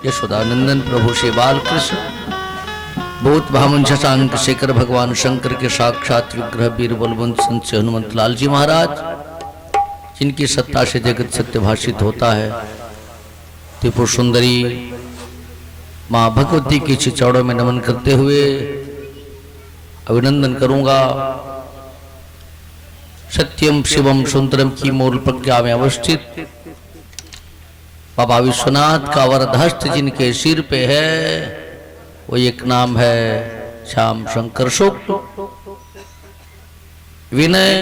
यशोदानंदन प्रभु श्री बाल कृष्ण भूत भामन शशांक शेखर भगवान शंकर के साक्षात विग्रह वीर बलवंत संत से हनुमंत लाल जी महाराज, जिनकी सत्ता से जगत सत्य भाषित होता है, त्रिपुर सुंदरी माँ भगवती के चौड़ों में नमन करते हुए अभिनंदन करूंगा। सत्यम शिवम सुंदरम की मूल प्रज्ञा में अवस्थित बाबा विश्वनाथ का वरदहस्त जिनके सिर पे है, वो एक नाम है श्याम शंकर शुक्ल। विनय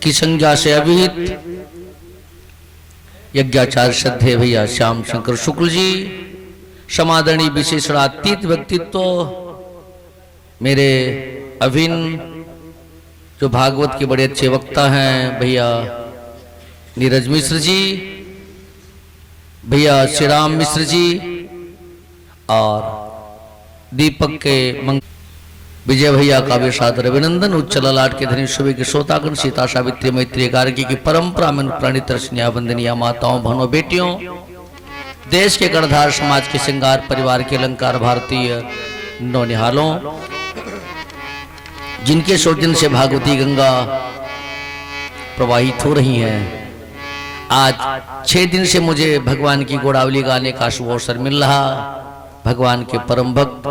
की संज्ञा से अभिहित यज्ञाचार्य श्रद्धे भैया श्याम शंकर शुक्ल जी, समादरणीय विशेषणातीत व्यक्तित्व मेरे अभिन्न जो भागवत के बड़े अच्छे वक्ता हैं भैया नीरज मिश्र जी, भैया श्री राम मिश्र जी और दीपक के विजय भैया का भी सादर अभिनंदन। उच्च ललाट के धनी शुभ के श्रोतागण, सीता सावित्री मैत्री गार्गी की परंपरा में प्राणित रचनिया वंदनिया माताओं बहनों बेटियों, देश के कर्णधार समाज के श्रृंगार परिवार के अलंकार भारतीय नौनिहालों, जिनके सौजन्य से भागवती गंगा प्रवाहित हो रही हैं। आज 6 दिन से मुझे भगवान की गोड़ावली गाने का शुभ अवसर मिल रहा। भगवान के परम भक्त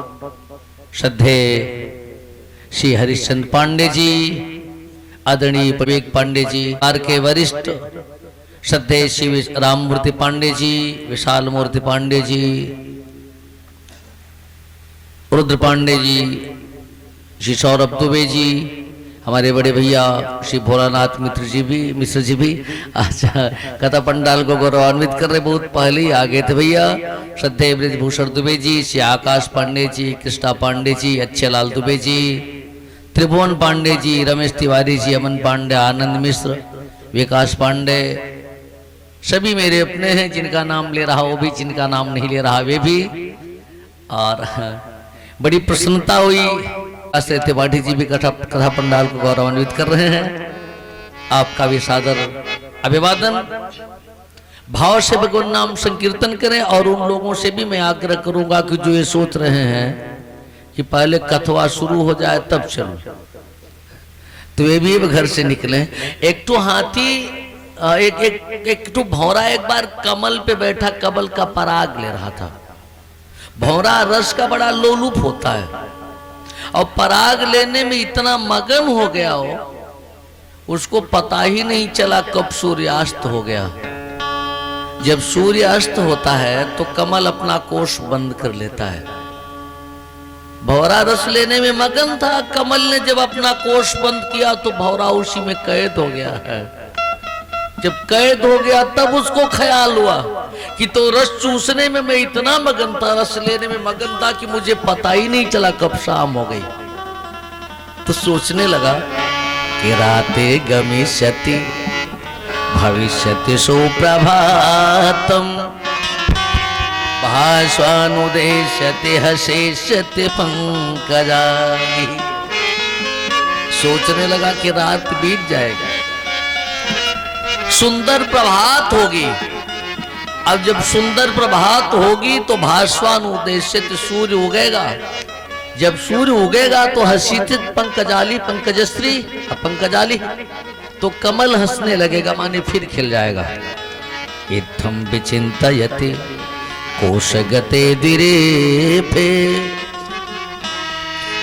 श्रद्धे श्री हरिश्चंद्र पांडे जी, आदरणीय विवेक पांडे जी, आर के वरिष्ठ श्रद्धे श्री राममूर्ति पांडे जी, विशाल मूर्ति पांडे जी, रुद्र पांडे जी, श्री सौरभ दुबे जी, हमारे बड़े भैया श्री भोलानाथ मिश्र जी भी अच्छा कथा पंडाल को गौरवान्वित कर रहे, बहुत पहले ही आ गए थे भैया। श्रद्धेय ब्रजभूषण दुबे जी, श्री आकाश पांडे जी, कृष्णा पांडे जी, अच्छे लाल दुबे जी, त्रिभुवन पांडे जी, रमेश तिवारी जी, अमन पांडे, आनंद मिश्र, विकास पांडे, सभी मेरे अपने हैं, जिनका नाम ले रहा वो भी, जिनका नाम नहीं ले रहा वे भी। और बड़ी प्रसन्नता हुई, त्रिपाठी जी भी कथा पंडाल को गौरवान्वित कर रहे हैं। आपका भी सादर अभिवादन। भाव से भगवान नाम संकीर्तन करें। और उन लोगों से भी मैं आग्रह करूंगा कि जो ये सोच रहे हैं कि पहले कथवा शुरू हो जाए तब चलो, तो वे भी घर से निकले। एक तो हाथी एक तो भौरा एक बार कमल पे बैठा कमल का पराग ले रहा था। भौरा रस का बड़ा लोलुप होता है और पराग लेने में इतना मगन हो गया हो, उसको पता ही नहीं चला कब सूर्यास्त हो गया। जब सूर्यास्त होता है तो कमल अपना कोष बंद कर लेता है। भौरा रस लेने में मगन था, कमल ने जब अपना कोष बंद किया तो भौरा उसी में कैद हो गया है। जब कैद हो गया तब उसको ख्याल हुआ कि तो रस चूसने में मैं इतना मगन था, रस लेने में मगन था कि मुझे पता ही नहीं चला कब शाम हो गई। तो सोचने लगा कि राते गमिष्यति भविष्यति सुप्रभातम भास्वानुदेश्यति हसेष्यति पंकजानि। सोचने लगा कि रात बीत जाएगा, सुंदर प्रभात होगी। अब जब सुंदर प्रभात होगी तो भास्वान उद्देश्य सूर्य उगेगा। जब सूर्य उगेगा तो हसीतित पंकजाली पंकजश्री पंकजाली, तो कमल हंसने लगेगा, माने फिर खिल जाएगा। इत्थम विचिंतयति कोशगते दिरेफे।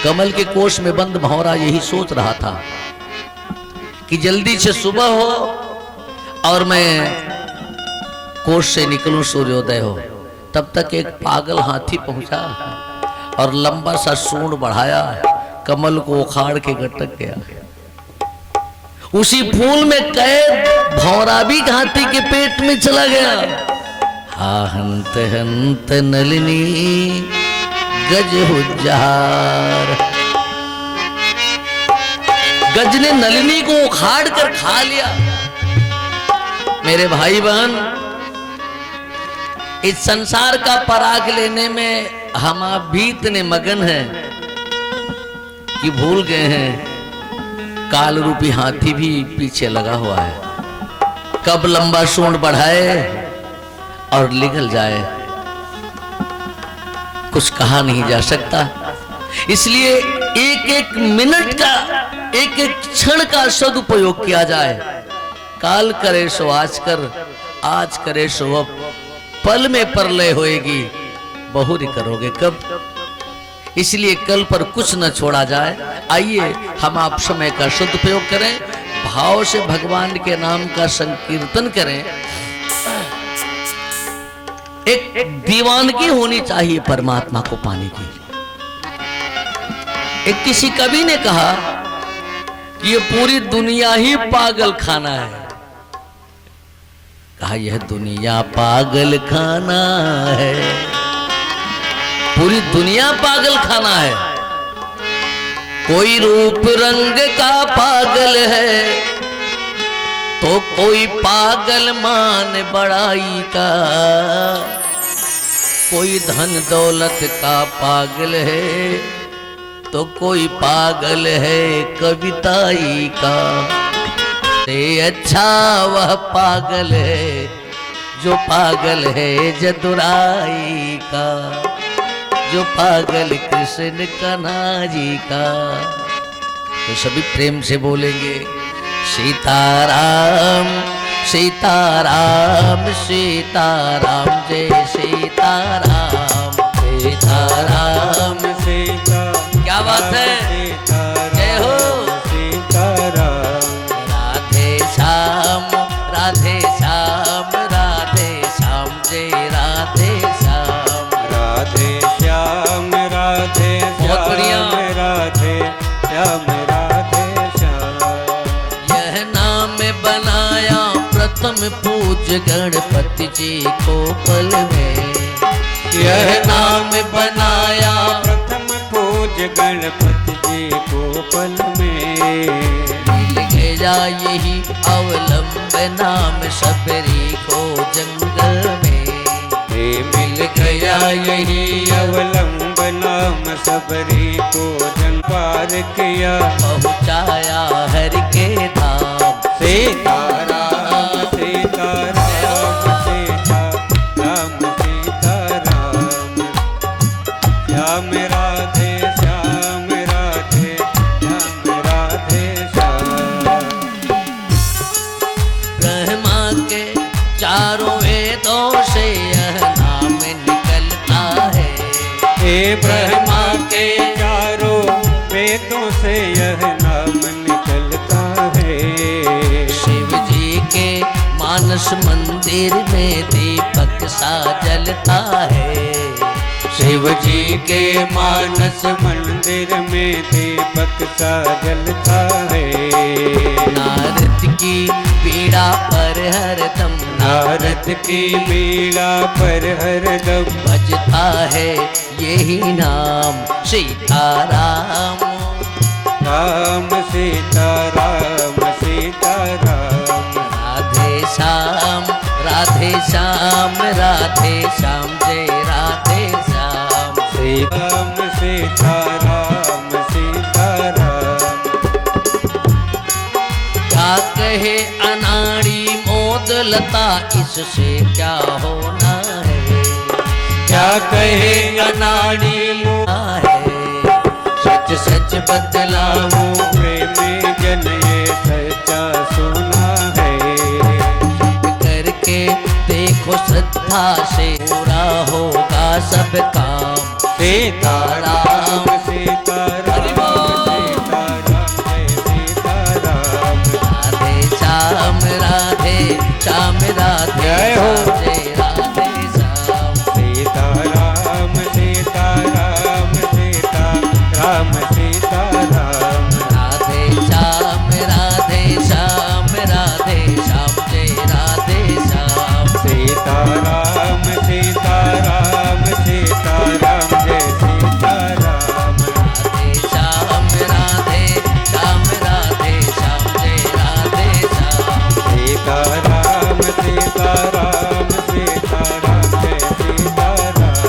कमल के कोश में बंद भौरा यही सोच रहा था कि जल्दी से सुबह हो और मैं कोष से निकलूं, सूर्योदय हो। तब तक एक पागल हाथी पहुंचा और लंबा सा सूंड बढ़ाया, कमल को उखाड़ के गटक गया। उसी फूल में कैद भौरा भी हाथी के पेट में चला गया। हा हंत हंत नलिनी गज हुज्जार। गज ने नलिनी को उखाड़ कर खा लिया। मेरे भाई बहन, इस संसार का पराग लेने में हम आप भी इतने मगन हैं कि भूल गए हैं काल रूपी हाथी भी पीछे लगा हुआ है। कब लंबा सूंड बढ़ाए और निकल जाए। कुछ कहा नहीं जा सकता। इसलिए एक एक मिनट का, एक एक क्षण का सदुपयोग किया जाए। काल करे सो आज कर, आज करे सो अब, पल में परलय होएगी, बहुरी करोगे कब। इसलिए कल पर कुछ न छोड़ा जाए। आइए हम आप समय का सदुपयोग करें, भाव से भगवान के नाम का संकीर्तन करें। एक दीवानगी होनी चाहिए परमात्मा को पाने की। एक किसी कवि ने कहा कि ये पूरी दुनिया ही पागल खाना है। कहा यह दुनिया पागल खाना है, पूरी दुनिया पागल खाना है। कोई रूप रंग का पागल है, तो कोई पागल मान बड़ाई का। कोई धन दौलत का पागल है, तो कोई पागल है कविताई का। से अच्छा वह पागल है जो पागल है जदुराई का, जो पागल कृष्ण कन्हैया जी का। तो सभी प्रेम से बोलेंगे सीताराम सीताराम सीताराम, जय सीताराम सीताराम सीताराम। क्या बात है, जय हो सीताराम। राधे श्याम राधे श्याम राधे श्याम, जय राधे श्याम राधे श्याम राधे श्याम राधे श्याम राधे श्याम। यह नाम बनाया प्रथम पूज्य गणपति जी को पल में। यह नाम बनाया प्रथम पूज्य गणपति जी को पल में। मिल गया यही अवलंब नाम सबरी को जंगल में। मिल गया यही अवलंब नाम सबरी को जन पार किया, पहुँचाया हर के धाम। सीताराम सीताराम सीताराम सीताराम। श्याम राधे श्याम राधे श्याम राधे श्याम। ब्रह्मा के चारों वेदों से यह नाम निकलता है। हे ब्रह्मा के चारों वेदों से यह नाम निकलता है। शिव जी के मानस मंदिर में दीपक सा जलता है। शिव जी के मानस मंदिर में दीपक सा जलता है। नारद की पीड़ा पर हरदम, नारद की पीड़ा पर हरदम बजता है यही नाम सीताराम। राम सीताराम सीताराम। राधे श्याम राधे श्याम राधे श्याम, जय राधे श्याम राम सीताराम सीताराम। क्या कहे अनाड़ी मोद लता, इससे क्या होना है। क्या कहे अनाड़ी है सच सच बतलाऊं, प्रेमी जन ये सच्चा सुना है। करके देखो श्रद्धा से, पूरा होगा सब काम। सीताराम सीताराम सीताराम जय सीताराम। राधे श्याम राधे श्याम राधे जय हो। जय राधे श्याम। सीताराम सीताराम सीताराम सीताराम। राधे श्याम राधे श्याम राधे श्याम, जय राधे श्याम। सीताराम सीताराम सीताराम जय सीताराम। राधे श्याम राधे श्याम राधे श्याम, जय राधे श्याम। सीताराम सीताराम सीताराम जय सीताराम।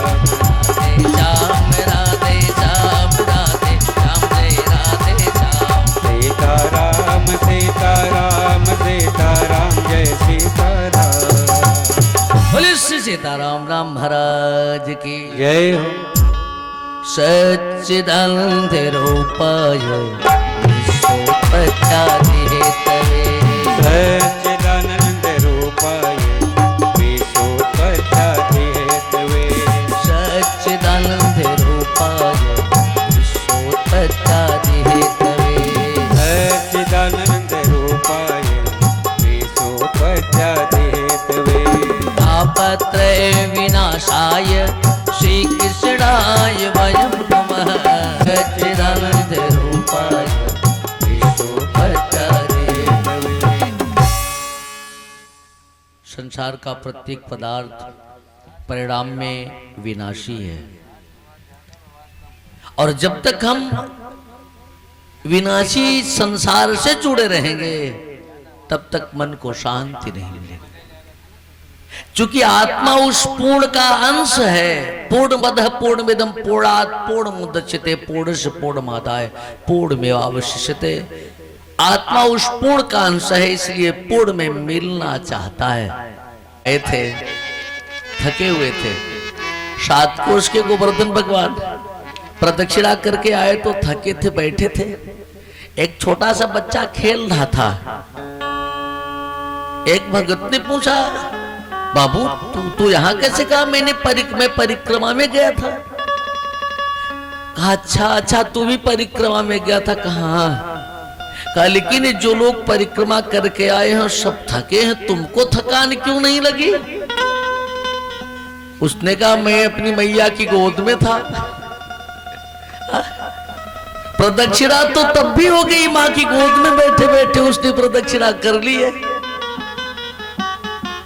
राधे श्याम राधे श्याम राधे श्याम, जय राधे श्याम। सीताराम सीताराम सीताराम जय सीताराम। बोले श्री सीताराम राम महाराज की जय हो। सच्चिदानंद रूपाय विश्वोत्पत्त्यादि हेतवे सच्चिदानंद रूपाय विश्वोत्पत्त्यादि हेतवे सच्चिदानंद रूपाय विश्वोत्पत्त्यादि हेतवे सच्चिदानंद रूपाय विश्वोत्पत्त्यादि हेतवे तापत्रय विनाशाय श्री कृष्णाय वयं नमः सच्चिदानंद रूपाय विश्वोत्पत्त्यादि हेतवे। संसार का प्रत्येक पदार्थ परिणाम में विनाशी है और जब तक हम विनाशी संसार से जुड़े रहेंगे तब तक मन को शांति नहीं मिलेगी। चूंकि आत्मा उस पूर्ण का अंश है, पूर्णमदः पूर्णमिदं पूर्णात् पूर्णमुदच्यते पूर्णस्य पूर्णमादाय पूर्णमेवावशिष्यते। आत्मा उस पूर्ण का अंश है, इसलिए पूर्ण में मिलना चाहता है। आए थे, थके हुए थे, 7 कोष के गोवर्धन भगवान प्रदक्षिणा करके आए तो थके थे, बैठे थे। एक छोटा सा बच्चा खेल रहा था। एक भगत ने पूछा, बाबू तू यहाँ कैसे? कहा मैं परिक्रमा में गया था। कहा अच्छा तू भी परिक्रमा में गया था? कहा लेकिन जो लोग परिक्रमा करके आए हैं सब थके हैं, तुमको थकान क्यों नहीं लगी? उसने कहा मैं अपनी मैया की गोद में था। प्रदक्षिणा तो तब भी हो गई, माँ की गोद में बैठे बैठे उसने प्रदक्षिणा कर ली है।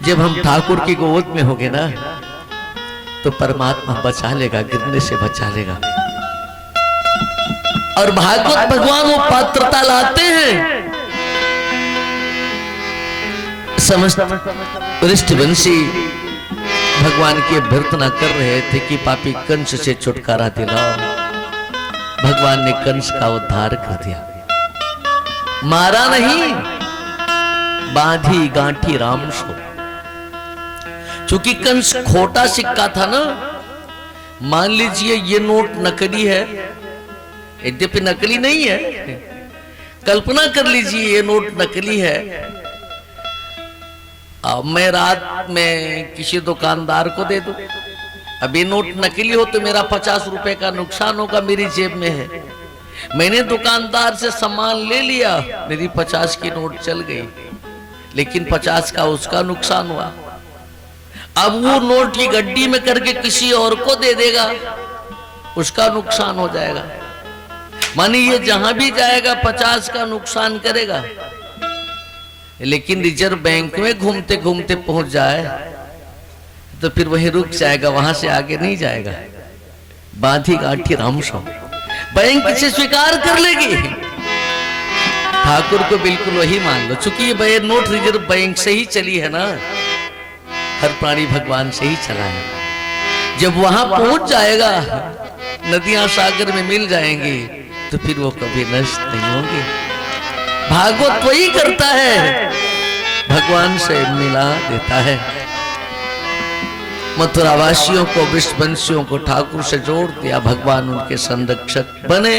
जब हम ठाकुर की गोद में होंगे ना तो परमात्मा बचा लेगा, गिरने से बचा लेगा। और भागवत भगवान वो पात्रता लाते हैं। समस्त वृष्टिवंशी भगवान की अभ्यर्थना कर रहे थे कि पापी कंस से छुटकारा दिलाओ। भगवान ने कंस का उद्धार कर दिया, मारा नहीं, बांधी गांठी राम सो। चूंकि कंस खोटा सिक्का था ना, मान लीजिए ये नोट नकली है, यद्यपि नकली नहीं है, कल्पना कर लीजिए ये नोट नकली है। अब मैं रात में किसी दुकानदार को दे दूं, अब ये नोट नकली हो तो मेरा 50 रुपए का नुकसान होगा, मेरी जेब में है। मैंने दुकानदार से सामान ले लिया, मेरी 50 की नोट चल गई, लेकिन 50 का उसका नुकसान हुआ। अब वो नोट की गड्डी में करके किसी और को दे देगा, उसका नुकसान हो जाएगा। मानी ये जहां भी जाएगा 50 का नुकसान करेगा, लेकिन रिजर्व बैंक में घूमते घूमते पहुंच जाए तो फिर वहीं रुक जाएगा, वहां से आगे नहीं जाएगा। बांधी गांठी राम सो, बैंक इसे स्वीकार कर लेगी। ठाकुर को बिल्कुल वही मान लो, चूंकि ये नोट रिजर्व बैंक से ही चली है ना, हर प्राणी भगवान से ही चला है। जब वहां पहुंच जाएगा, नदियां सागर में मिल जाएंगी, तो फिर वो कभी नष्ट नहीं होंगे। भागवत वही करता है, भगवान से मिला देता है। मथुरावासियों को, वृषवंशियों को ठाकुर से जोड़ दिया, भगवान उनके संरक्षक बने।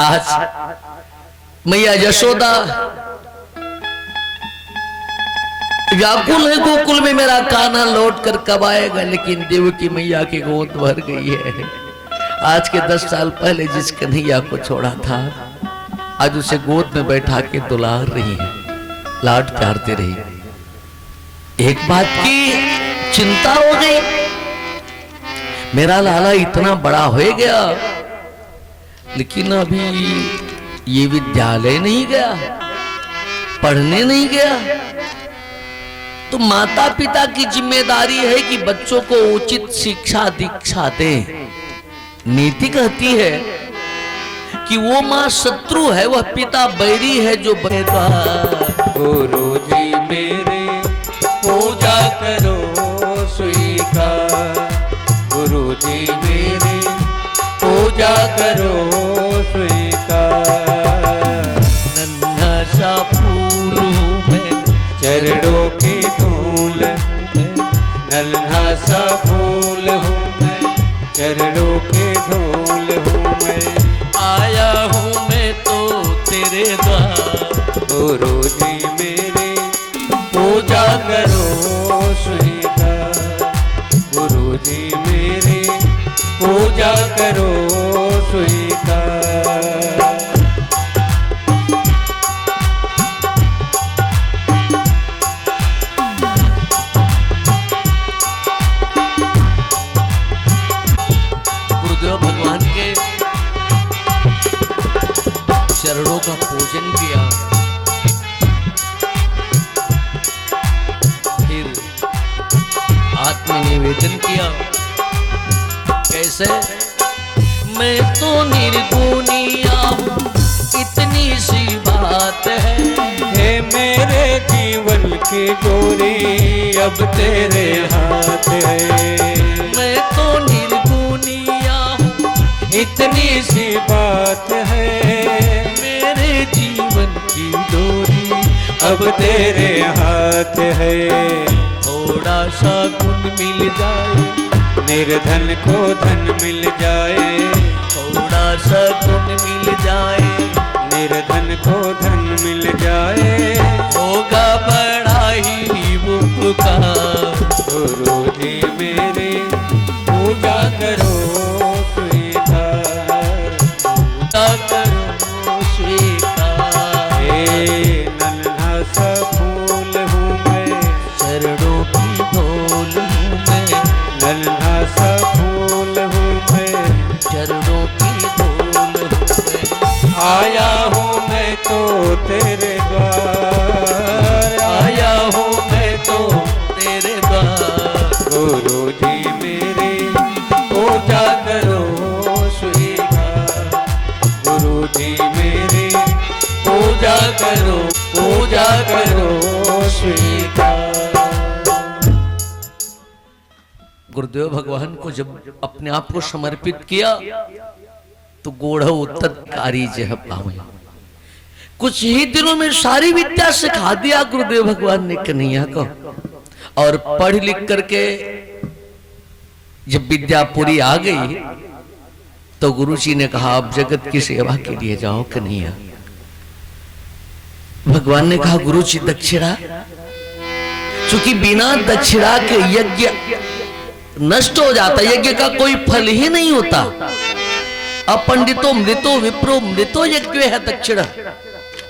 आज मैया यशोदा व्याकुल है, गोकुल में मेरा कान्हा लौट कर कब आएगा, लेकिन देवकी मैया की गोद भर गई है। आज के 10 साल पहले जिस कन्हैया को छोड़ा था, आज उसे गोद में बैठा के दुलार रही है, लाड प्यारते रही। एक बात की चिंता हो गई, मेरा लाला इतना बड़ा हो गया, लेकिन अभी ये विद्यालय नहीं गया, पढ़ने नहीं गया। तो माता पिता की जिम्मेदारी है कि बच्चों को उचित शिक्षा दीक्षा दें। नीति कहती है कि वो माँ शत्रु है, वह पिता बैरी है जो बनेगा। गुरुजी मेरे पूजा करो स्वीकार, गुरुजी मेरे पूजा करो स्वीकार। नन्हा सा फूल में चरणों की धूल, नन्हा सा फूल हूँ मैं, चरणों के धूल हूँ मैं। आया हूँ मैं तो तेरे द्वार, गुरु जी मेरे पूजा करो स्वीकार। गुरु जी मेरे पूजा करो स्वीकार। गुरुदेव भगवान के चरणों का पूजन किया, फिर आत्मनिवेदन किया। कैसे? मैं तो निर्गुणिया हूँ, इतनी सी बात है। हे मेरे जीवन की डोरी अब तेरे हाथ है। मैं तो निर्गुणिया हूँ, इतनी सी बात है। मेरे जीवन की डोरी अब तेरे हाथ है। थोड़ा सा गुण मिल जाए, निर्धन को धन मिल जाए। थोड़ा सा गुण मिल जाए, निर्धन को धन मिल जाए। होगा बड़ा ही उपकार। गुरु जी मेरे पूजा करो स्वीकार। पूजा करो स्वीकार। हे नन्हा सा फूल हूँ मैं, चरणों की धूल हूँ मैं। नन्हा सा फूल हूँ मैं। चरणों की धूल हूँ मैं। आया हूँ मैं तो तेरे द्वार। आया हूँ मैं तो तेरे द्वार। गुरु जी मेरे पूजा करो स्वीकार। गुरु जी मेरे पूजा करो स्वीकार। गुरुदेव भगवान को जब अपने आप को समर्पित किया तो गोढ़ तत्कारी जह पावे। कुछ ही दिनों में सारी विद्या सिखा दिया गुरुदेव भगवान ने कन्हैया को। और पढ़ लिख करके जब विद्या पूरी आ गई तो गुरुजी ने कहा अब जगत की सेवा के लिए जाओ कन्हैया। भगवान ने कहा गुरुजी दक्षिणा, क्योंकि बिना दक्षिणा के यज्ञ नष्ट हो जाता, यज्ञ का कोई फल ही नहीं होता। अपंडितो मृतो विप्रो मृतो यज्ञ है दक्षिणा,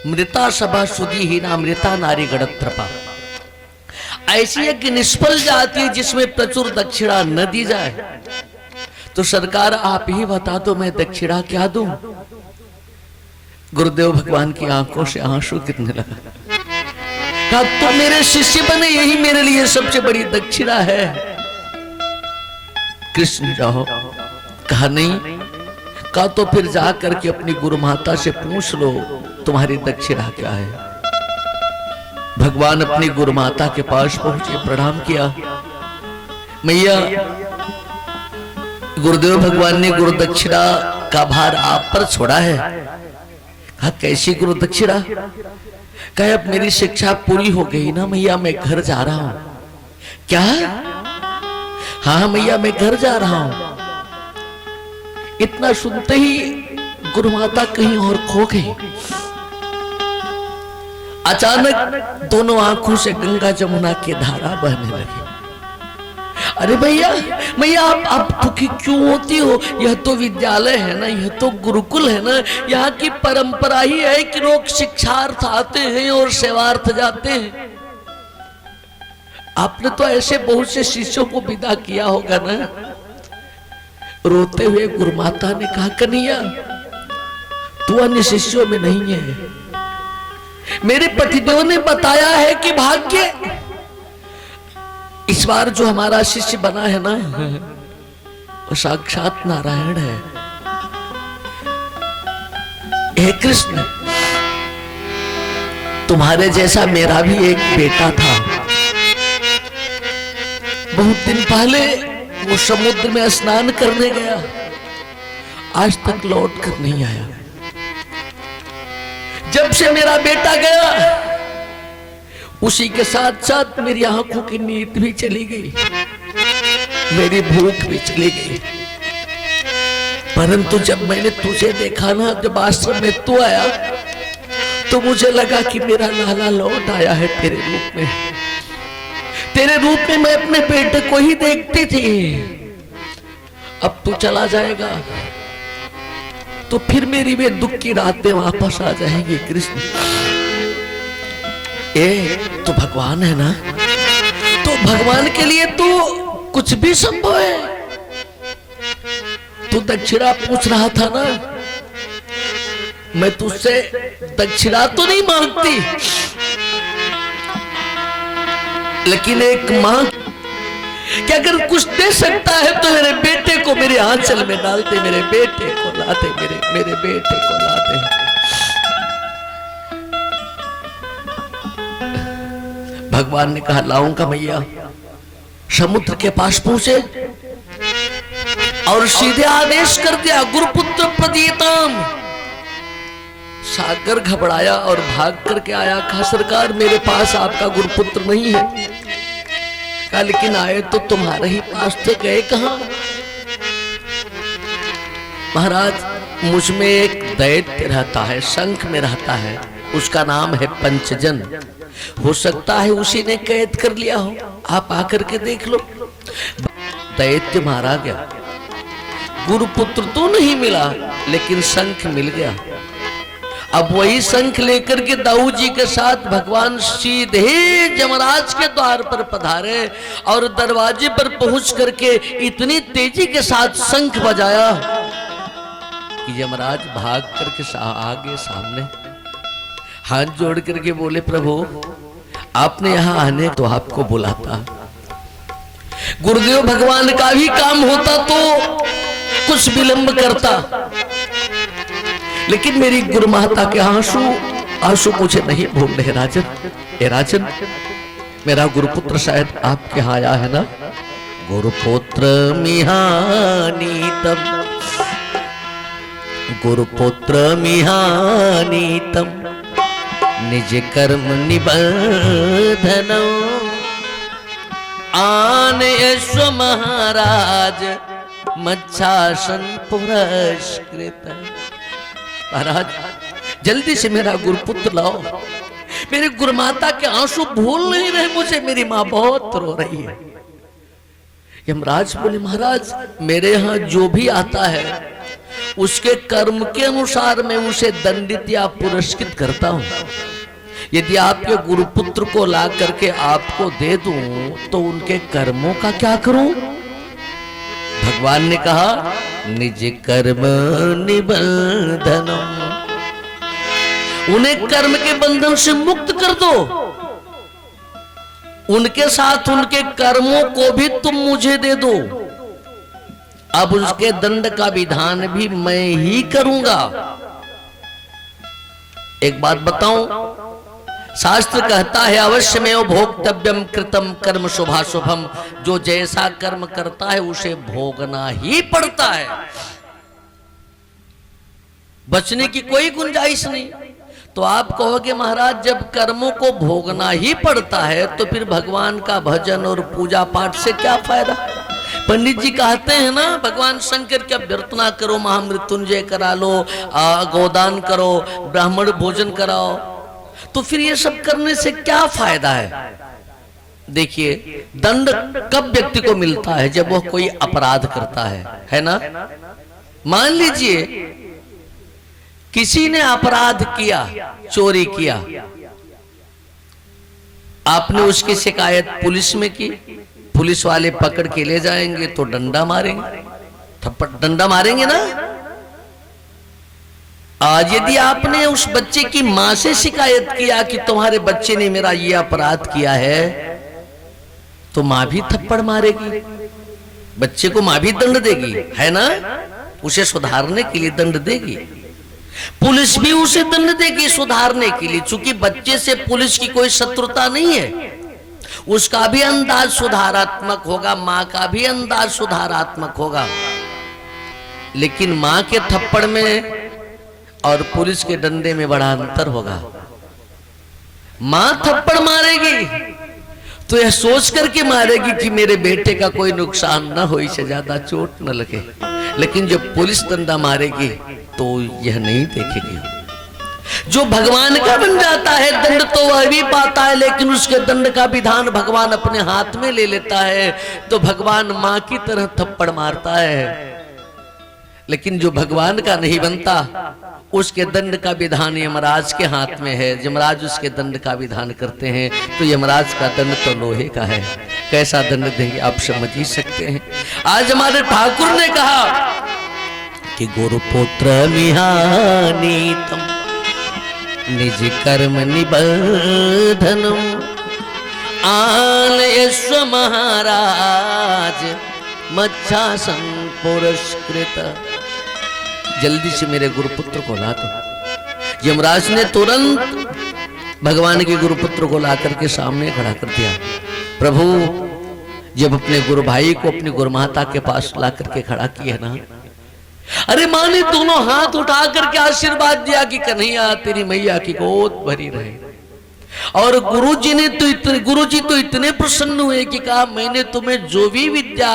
मृता सभा सुधी ही ना मृता नारी गणत्रपा। ऐसी यज्ञ निष्फल जाती है जिसमें प्रचुर दक्षिणा न दी जाए। तो सरकार आप ही बता दो मैं दक्षिणा क्या दूं। गुरुदेव भगवान की आंखों से आंसू गिरने लगा। कहा तो मेरे शिष्य बने, यही मेरे लिए सबसे बड़ी दक्षिणा है। कृष्ण जाओ। कहा नहीं। कहा तो फिर जा करके अपनी गुरु माता से पूछ लो तुम्हारी दक्षिणा क्या है। भगवान अपनी गुरु माता के पास पहुंचे, प्रणाम किया। मैया, गुरुदेव भगवान ने गुरु दक्षिणा का भार आप पर छोड़ा है। कहा कैसी गुरु दक्षिणा? कहे अब मेरी शिक्षा पूरी हो गई ना मैया, मैं घर जा रहा हूं। क्या? हाँ मैया मैं घर जा रहा हूं। इतना सुनते ही गुरु माता कहीं और खो गई। अचानक दोनों आंखों से गंगा जमुना की धारा बहने लगी। अरे भैया मैया आप दुखी क्यों होती हो? यह तो विद्यालय है ना, यह तो गुरुकुल है ना। यहाँ की परंपरा ही है कि लोग शिक्षार्थ आते हैं और सेवार्थ जाते हैं। आपने तो ऐसे बहुत से शिष्यों को विदा किया होगा ना। रोते हुए गुरु माता ने कहा कन्हैया तू अन्य शिष्यों में नहीं है। मेरे पतिदेव ने बताया है कि भाग्य इस बार जो हमारा शिष्य बना है ना वो साक्षात नारायण है। हे कृष्ण, तुम्हारे जैसा मेरा भी एक बेटा था। बहुत दिन पहले वो समुद्र में स्नान करने गया, आज तक लौट कर नहीं आया। जब से मेरा बेटा गया उसी के साथ साथ मेरी आंखों की नींद भी चली गई, मेरी भूख भी चली गई। परंतु जब मैंने तुझे देखा ना, जब आश्रम में तू आया, तो मुझे लगा कि मेरा लाला लौट आया है तेरे रूप में। तेरे रूप में मैं अपने बेटे को ही देखती थी। अब तू चला जाएगा तो फिर मेरी वे दुख की रातें वापस आ जाएंगी। कृष्ण, ए तो भगवान है ना, तो भगवान के लिए तो कुछ भी संभव है। तू दक्षिणा पूछ रहा था ना, मैं तुझसे दक्षिणा तो नहीं मांगती, लेकिन एक मांग कि अगर कुछ दे सकता है तो मेरे बेटे को मेरे आंचल में डालते, मेरे बेटे को लाते, मेरे बेटे को लाते। भगवान ने कहा लाऊंगा मैया। समुद्र के पास पहुंचे और सीधे आदेश कर दिया, गुरुपुत्र प्रदीतम। सागर घबराया और भाग करके आया, कहा सरकार मेरे पास आपका गुरुपुत्र नहीं है। कहा लेकिन आए तो तुम्हारे ही पास थे, गए कहां? महाराज मुझ में एक दैत्य रहता है, शंख में रहता है, उसका नाम है पंचजन। हो सकता है उसी ने कैद कर लिया हो, आप आकर के देख लो। दैत्य मारा गया, गुरुपुत्र तो नहीं मिला, लेकिन शंख मिल गया। अब वही शंख लेकर के दाऊ जी के साथ भगवान सीधे यमराज के द्वार पर पधारे और दरवाजे पर पहुंच करके इतनी तेजी के साथ शंख बजाया कि यमराज भाग करके आगे सामने हाथ जोड़ करके बोले, प्रभु आपने यहां आने तो आपको बुलाता। गुरुदेव भगवान का भी काम होता तो कुछ विलंब करता, लेकिन मेरी गुरुमाता के आंसू मुझे नहीं भूल रहे। राजन, ए राजन, मेरा गुरुपुत्र शायद आपके यहाँ आया है ना। गुरुपुत्र मिहानीतम, गुरुपुत्र मिहानीतम, निज कर्म निबंधनम, आनयस्व महाराज मच्छासन पुरस्कृत। महाराज जल्दी से मेरा गुरुपुत्र लाओ, मेरी गुरुमाता के आंसू भूल नहीं रहे मुझे, मेरी माँ बहुत रो रही है। यमराज बोले, महाराज मेरे यहाँ जो भी आता है उसके कर्म के अनुसार मैं उसे दंडित या पुरस्कृत करता हूँ। यदि आपके गुरुपुत्र को ला करके आपको दे दूं तो उनके कर्मों का क्या करूं? भगवान ने कहा निज कर्म निबंधनम, उन्हें कर्म के बंधन से मुक्त कर दो। उनके साथ उनके कर्मों को भी तुम मुझे दे दो। अब उसके दंड का विधान भी मैं ही करूंगा। एक बात बताऊं, शास्त्र कहता है अवश्य में भोक्तव्यम कृतम कर्म शुभाशुभम, जो जैसा कर्म करता है उसे भोगना ही पड़ता है, बचने की कोई गुंजाइश नहीं। तो आप कहोगे महाराज जब कर्मों को भोगना ही पड़ता है तो फिर भगवान का भजन और पूजा पाठ से क्या फायदा? पंडित जी कहते हैं ना, भगवान शंकर की अभ्यर्थना करो, महामृत्युंजय करा लो, गोदान करो, ब्राह्मण भोजन कराओ, तो फिर ये सब करने से क्या फायदा है? देखिए दंड कब व्यक्ति को मिलता है? जब वह कोई अपराध करता है ना। मान लीजिए किसी ने अपराध किया, चोरी किया, आपने उसकी शिकायत पुलिस में की, पुलिस वाले पकड़ के ले जाएंगे तो डंडा मारेंगे, थप्पड़ डंडा मारेंगे ना। आज यदि आपने उस बच्चे की मां से शिकायत किया कि तुम्हारे बच्चे ने मेरा ये अपराध किया है, तो मां भी थप्पड़ मारेगी, बच्चे को मां भी दंड देगी, है ना, उसे सुधारने के लिए दंड देगी। पुलिस भी उसे दंड देगी सुधारने के लिए, चूंकि बच्चे से पुलिस की कोई शत्रुता नहीं है, उसका भी अंदाज सुधारात्मक होगा, मां का भी अंदाज सुधारात्मक होगा। लेकिन मां के थप्पड़ में और पुलिस के डंडे में बड़ा अंतर होगा। मां थप्पड़ मारेगी तो यह सोच करके मारेगी कि मेरे बेटे का कोई नुकसान ना हो, इससे ज्यादा चोट न लगे, लेकिन जब पुलिस डंडा मारेगी तो यह नहीं देखेगी। जो भगवान का बन जाता है दंड तो वह भी पाता है, लेकिन उसके दंड का विधान भगवान अपने हाथ में ले लेता है तो भगवान मां की तरह थप्पड़ मारता है। लेकिन जो भगवान का नहीं बनता उसके दंड का विधान यमराज के हाथ में है। यमराज उसके दंड का विधान करते हैं तो यमराज का दंड तो लोहे का है। कैसा दंड देंगे आप समझ ही सकते हैं। आज हमारे ठाकुर ने कहा कि गुरुपुत्र मिहानीतम निज कर्म निबंधनम आलयस्व महाराज मच्छासन पुरस्कृत। जल्दी से मेरे गुरुपुत्र को ला दो। यमराज ने तुरंत भगवान के गुरुपुत्र को ला करके सामने खड़ा कर दिया। प्रभु जब अपने गुरु भाई को अपनी गुरुमाता के पास ला करके खड़ा किया ना, अरे मां ने दोनों हाथ उठा करके आशीर्वाद दिया कि कन्हैया तेरी मैया की गोद भरी रहे। और गुरुजी तो इतने प्रसन्न हुए कि कहा मैंने तुम्हें जो भी विद्या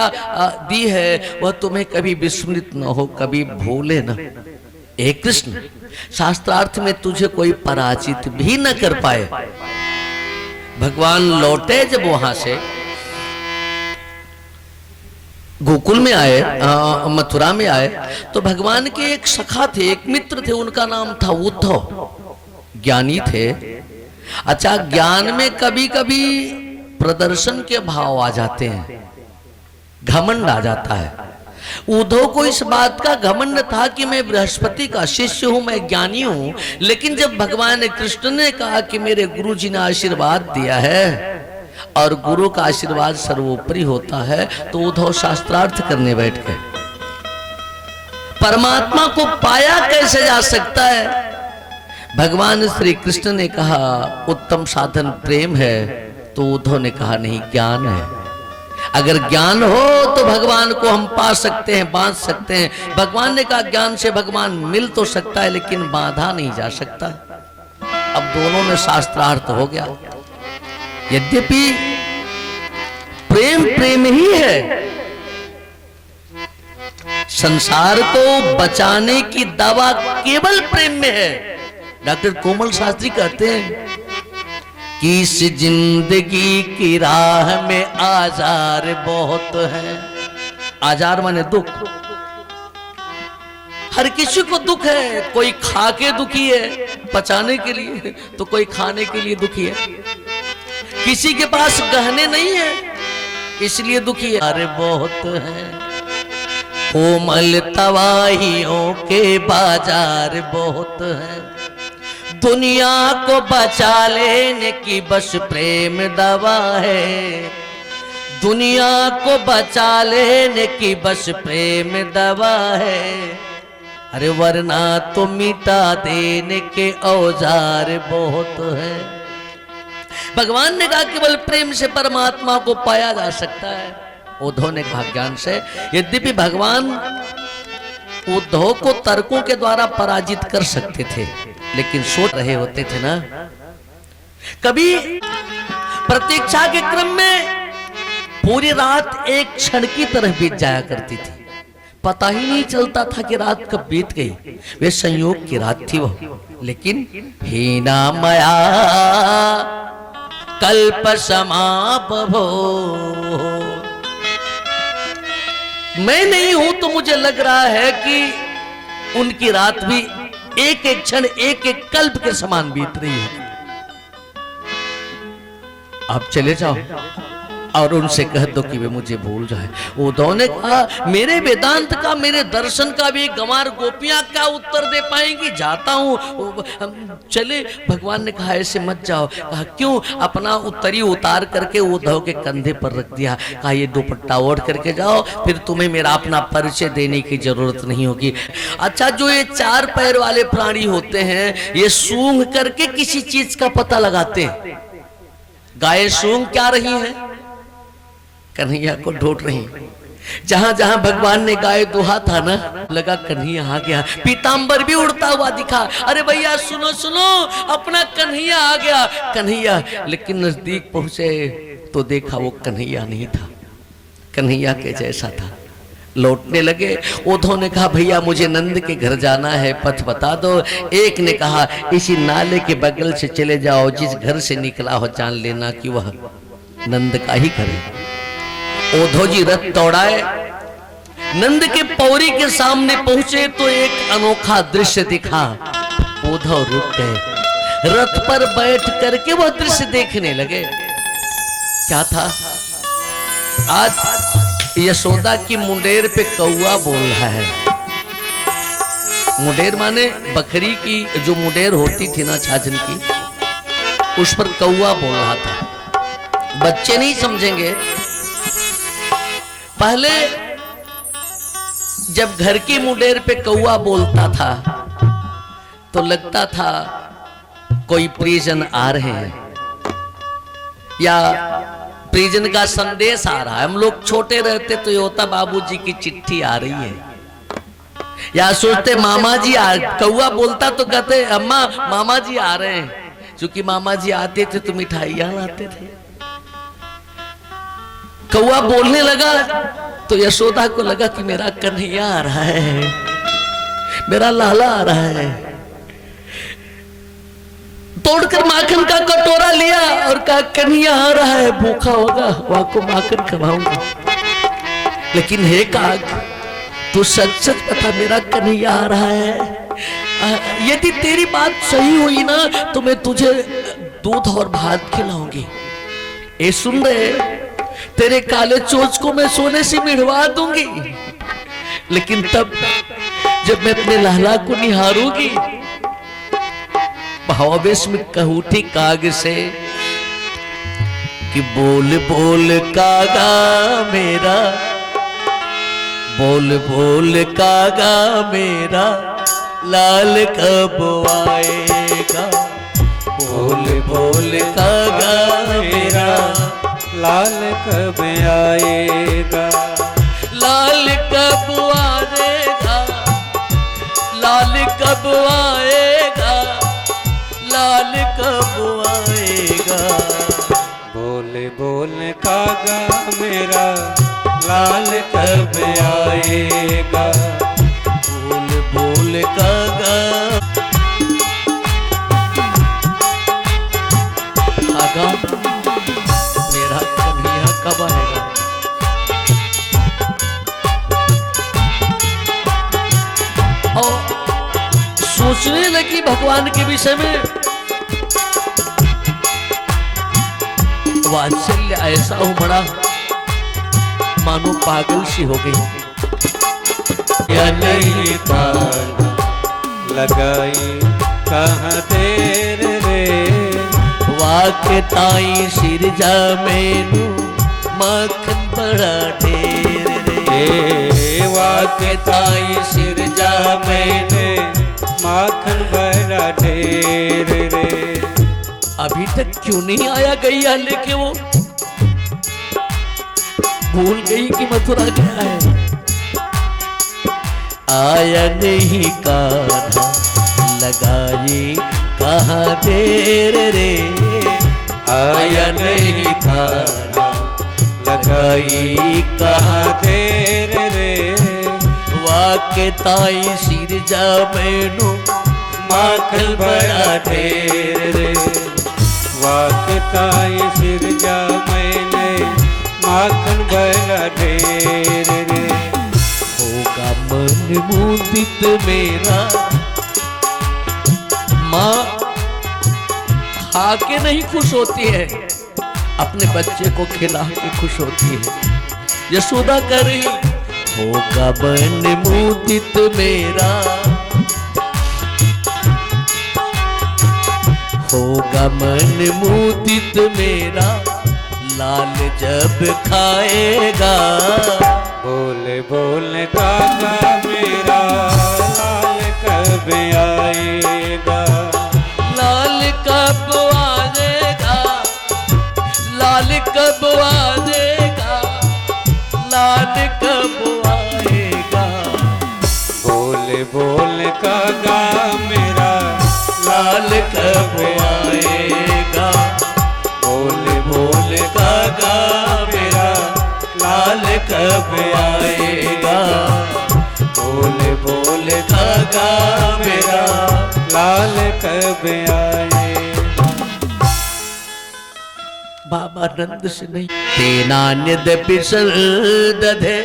दी है वह तुम्हें कभी विस्मृत न हो, कभी भूले न। हे कृष्ण, शास्त्रार्थ में तुझे कोई पराजित भी न कर पाए। भगवान लौटे जब वहां से गोकुल में आए, मथुरा में आए, तो भगवान के एक सखा थे, एक मित्र थे, उनका नाम था उद्धव। ज्ञानी थे। अच्छा, ज्ञान में कभी कभी प्रदर्शन के भाव आ जाते हैं, घमंड आ जाता है। उद्धव को इस बात का घमंड था कि मैं बृहस्पति का शिष्य हूं, मैं ज्ञानी हूं। लेकिन जब भगवान कृष्ण ने कहा कि मेरे गुरु जी ने आशीर्वाद दिया है और गुरु का आशीर्वाद सर्वोपरि होता है, तो उद्धव शास्त्रार्थ करने बैठ गए। परमात्मा को पाया कैसे जा सकता है? भगवान श्री कृष्ण ने कहा उत्तम साधन प्रेम है, तो उद्धव ने कहा नहीं, ज्ञान है। अगर ज्ञान हो तो भगवान को हम पा सकते हैं, बांध सकते हैं। भगवान ने कहा ज्ञान से भगवान मिल तो सकता है लेकिन बांधा नहीं जा सकता। अब दोनों में शास्त्रार्थ हो गया। यद्यपि प्रेम प्रेम ही है, संसार को बचाने की दवा केवल प्रेम में है। डॉक्टर कोमल शास्त्री कहते हैं कि इस जिंदगी की राह में आजार बहुत है। आजार माने दुख। हर किसी को दुख है। कोई खा के दुखी है पचाने के लिए, तो कोई खाने के लिए दुखी है। किसी के पास गहने नहीं है इसलिए दुखी है। अरे बहुत है। कोमल तवाहियों के बाजार बहुत है। दुनिया को बचा लेने की बस प्रेम दवा है। दुनिया को बचा लेने की बस प्रेम दवा है। अरे वरना तो मिटा देने के औजार बहुत है। भगवान ने कहा केवल प्रेम से परमात्मा को पाया जा सकता है। उद्धव ने कहा ज्ञान से। यद्यपि भगवान उद्धव को तर्कों के द्वारा पराजित कर सकते थे, लेकिन सोच रहे होते थे ना, कभी प्रतीक्षा के क्रम में पूरी रात एक क्षण की तरह बीत जाया करती थी। पता ही नहीं चलता था कि रात कब बीत गई। वे संयोग की रात थी वो। लेकिन हीना मया कल्प समापभो, मैं नहीं हूं तो मुझे लग रहा है कि उनकी रात भी एक एक क्षण एक एक कल्प के समान बीत रही है। आप चले जाओ और उनसे कह दो कि वे मुझे भूल जाए। उद्धव ने कहा मेरे वेदांत का, मेरे दर्शन का भी गंवार गोपियां क्या उत्तर दे पाएंगी? जाता हूं, चले। भगवान ने कहा ऐसे मत जाओ। कहा क्यों? अपना उत्तरी उतार करके उद्धव के कंधे पर रख दिया। कहा ये दुपट्टा ओढ़ करके जाओ, फिर तुम्हें मेरा अपना परिचय देने की जरूरत नहीं होगी। अच्छा, जो ये चार पैर वाले प्राणी होते हैं ये सूंघ करके किसी चीज का पता लगाते हैं। गाय सूंघ क्या रही है? कन्हैया को ढूंढ रही। जहां जहां भगवान ने गाय दुहा था ना, लगा कन्हैया आ गया। पीतांबर भी उड़ता हुआ दिखा। अरे भैया सुनो सुनो, अपना कन्हैया आ गया। कन्हैया, लेकिन नजदीक पहुंचे तो देखा वो कन्हैया नहीं था, कन्हैया के जैसा था। लौटने लगे। उद्धव ने कहा भैया मुझे नंद के घर जाना है, पथ बता दो। एक ने कहा इसी नाले के बगल से चले जाओ, जिस घर से निकला हो जान लेना कि वह नंद का ही घर है। उद्धव जी रथ दौड़ाए, नंद के पौरी के सामने पहुंचे तो एक अनोखा दृश्य दिखा। उद्धव रुक गए, रथ पर बैठ करके वह दृश्य देखने लगे। क्या था? आज यशोदा की मुंडेर पे कौआ बोल रहा है। मुंडेर माने बकरी की जो मुंडेर होती थी ना छाछन की, उस पर कौआ बोल रहा था। बच्चे नहीं समझेंगे। पहले जब घर की मुंडेर पे कौआ बोलता था तो लगता था कोई परिजन आ रहे हैं या परिजन का संदेश आ रहा है। हम लोग छोटे रहते तो ये होता बाबूजी की चिट्ठी आ रही है, या सोचते मामा जी आ। कौआ बोलता तो कहते अम्मा मामा जी आ रहे हैं, क्योंकि मामा जी आते थे तो मिठाइयां लाते थे। कौआ बोलने लगा तो यशोदा को लगा कि मेरा कन्हैया आ रहा है, मेरा लाला आ रहा है। तोड़कर माखन का कटोरा लिया और कहा कन्हैया आ रहा है, भूखा होगा वहां को माखन खवाऊंगा। लेकिन हे काग, तू सच सच बता मेरा कन्हैया आ रहा है। यदि तेरी बात सही हुई ना तो मैं तुझे दूध और भात खिलाऊंगी। ए सुन रहे, तेरे काले चोच को मैं सोने से मिढ़वा दूंगी, लेकिन तब जब मैं अपने लाला को निहारूंगी। भावावेश में कहूठी काग से कि बोल बोल कागा मेरा, बोल बोल कागा मेरा, लाल कब आएगा। बोल बोल कागा मेरा, लाल कब आएगा। लाल कब आएगा, लाल कब आएगा, लाल कब आएगा। बोल बोल कागा मेरा, लाल कब आएगा। बोल बोल कागा, कागा मेरा कन्हैया कब आएगा। और सोचने लगी भगवान के विषय में। वात्सल्य ऐसा उमड़ा मानो पागल सी हो गई। या नहीं ताना लगाई कहाँ देर रे। वाके ताई सिरजा मेनू माखन बड़ा ढेर रे। वाके ताई सिरजा मैंने माखन बड़ा ढेर रे। अभी तक क्यों नहीं आया गैया लेके? वो भूल गई कि मथुरा गया है। आया नहीं कान्हा लगाई कहाँ देर रे। आया नहीं कान्हा लगाई कहाँ देर रे। वाके ताई सिरजा मैनू माखन बड़ा ढेर रे। वाकताई सिरजा मैंने माखन बड़ा ढेर रे। होगा मन मुदित मेरा, माँ खा के नहीं खुश होती है, अपने बच्चे को खिला के खुश होती है। यशोदा कह रही होगा मन मुदित मेरा, होगा मन मुदित मेरा, लाल जब खाएगा। बोल बोल काका मेरा, लाल कब आएगा। लाल कब आएगा, लाल कब आएगा, लाल कब आएगा। बोल बोल काका मेरा, लाल कब आएगा। बोल बोल कागा मेरा, लाल कब आएगा। धागा मेरा लाल कब आए। बाबा नंद से नहीं तेनान्यदपि दधे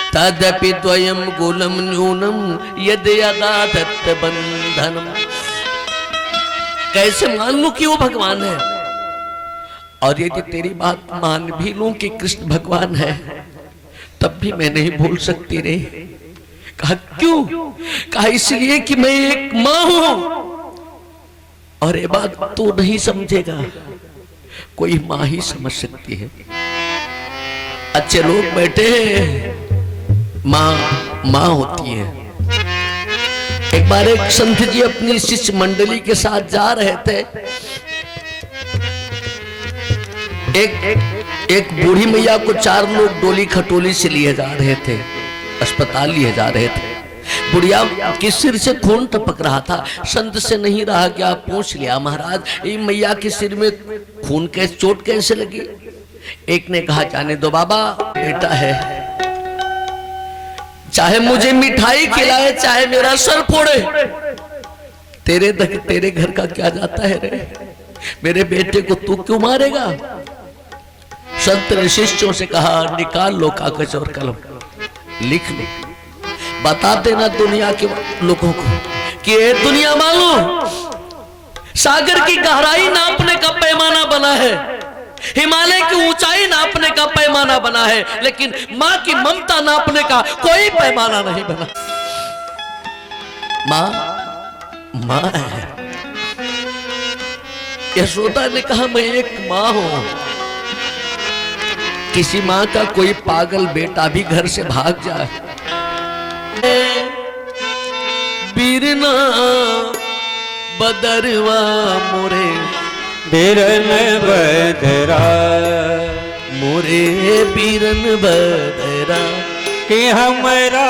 तदपि द्वयम गुलम न्यूनम यद यदा दत्त बंधनम। कैसे मान लूं कि वो भगवान है, और यदि तेरी बात मान भी लूं कि कृष्ण भगवान है, तब भी मैं नहीं भूल सकती रे। कहा क्यों? कहा इसलिए कि मैं एक मां हूं, और ये बात तू नहीं समझेगा, कोई मां ही समझ सकती है। अच्छे लोग बैठे हैं, मां मां होती है। एक बार एक संत जी अपनी शिष्य मंडली के साथ जा रहे थे। एक बूढ़ी मैया को 4 लोग डोली खटोली से लिए जा रहे थे, अस्पताल लिए जा रहे थे। बुढ़िया के सिर से खून टपक रहा था, संत से नहीं रहा क्या, पूछ लिया महाराज ये मैया के सिर में खून कैसे, चोट कैसे लगी? एक ने कहा जाने दो बाबा, बेटा है, चाहे मुझे मिठाई खिलाए चाहे मेरा सर फोड़े, तेरे घर का क्या जाता है रे? मेरे बेटे को तू क्यों मारेगा? संत ने शिष्यों से कहा निकाल लो कागज और कलम, लिख लो, बता देना दुनिया के लोगों को कि ये दुनिया मानो सागर की गहराई नापने का पैमाना बना है, हिमालय की ऊंचाई नापने का पैमाना बना है, लेकिन मां की ममता नापने का कोई पैमाना नहीं बना। मां मां है। यशोदा ने कहा मैं एक मां हूं। किसी मां का कोई पागल बेटा भी घर से भाग जाए, बीरना बदरवा मोरे, बिरन बदरा मोरे बीरन बदरा, कि हमरा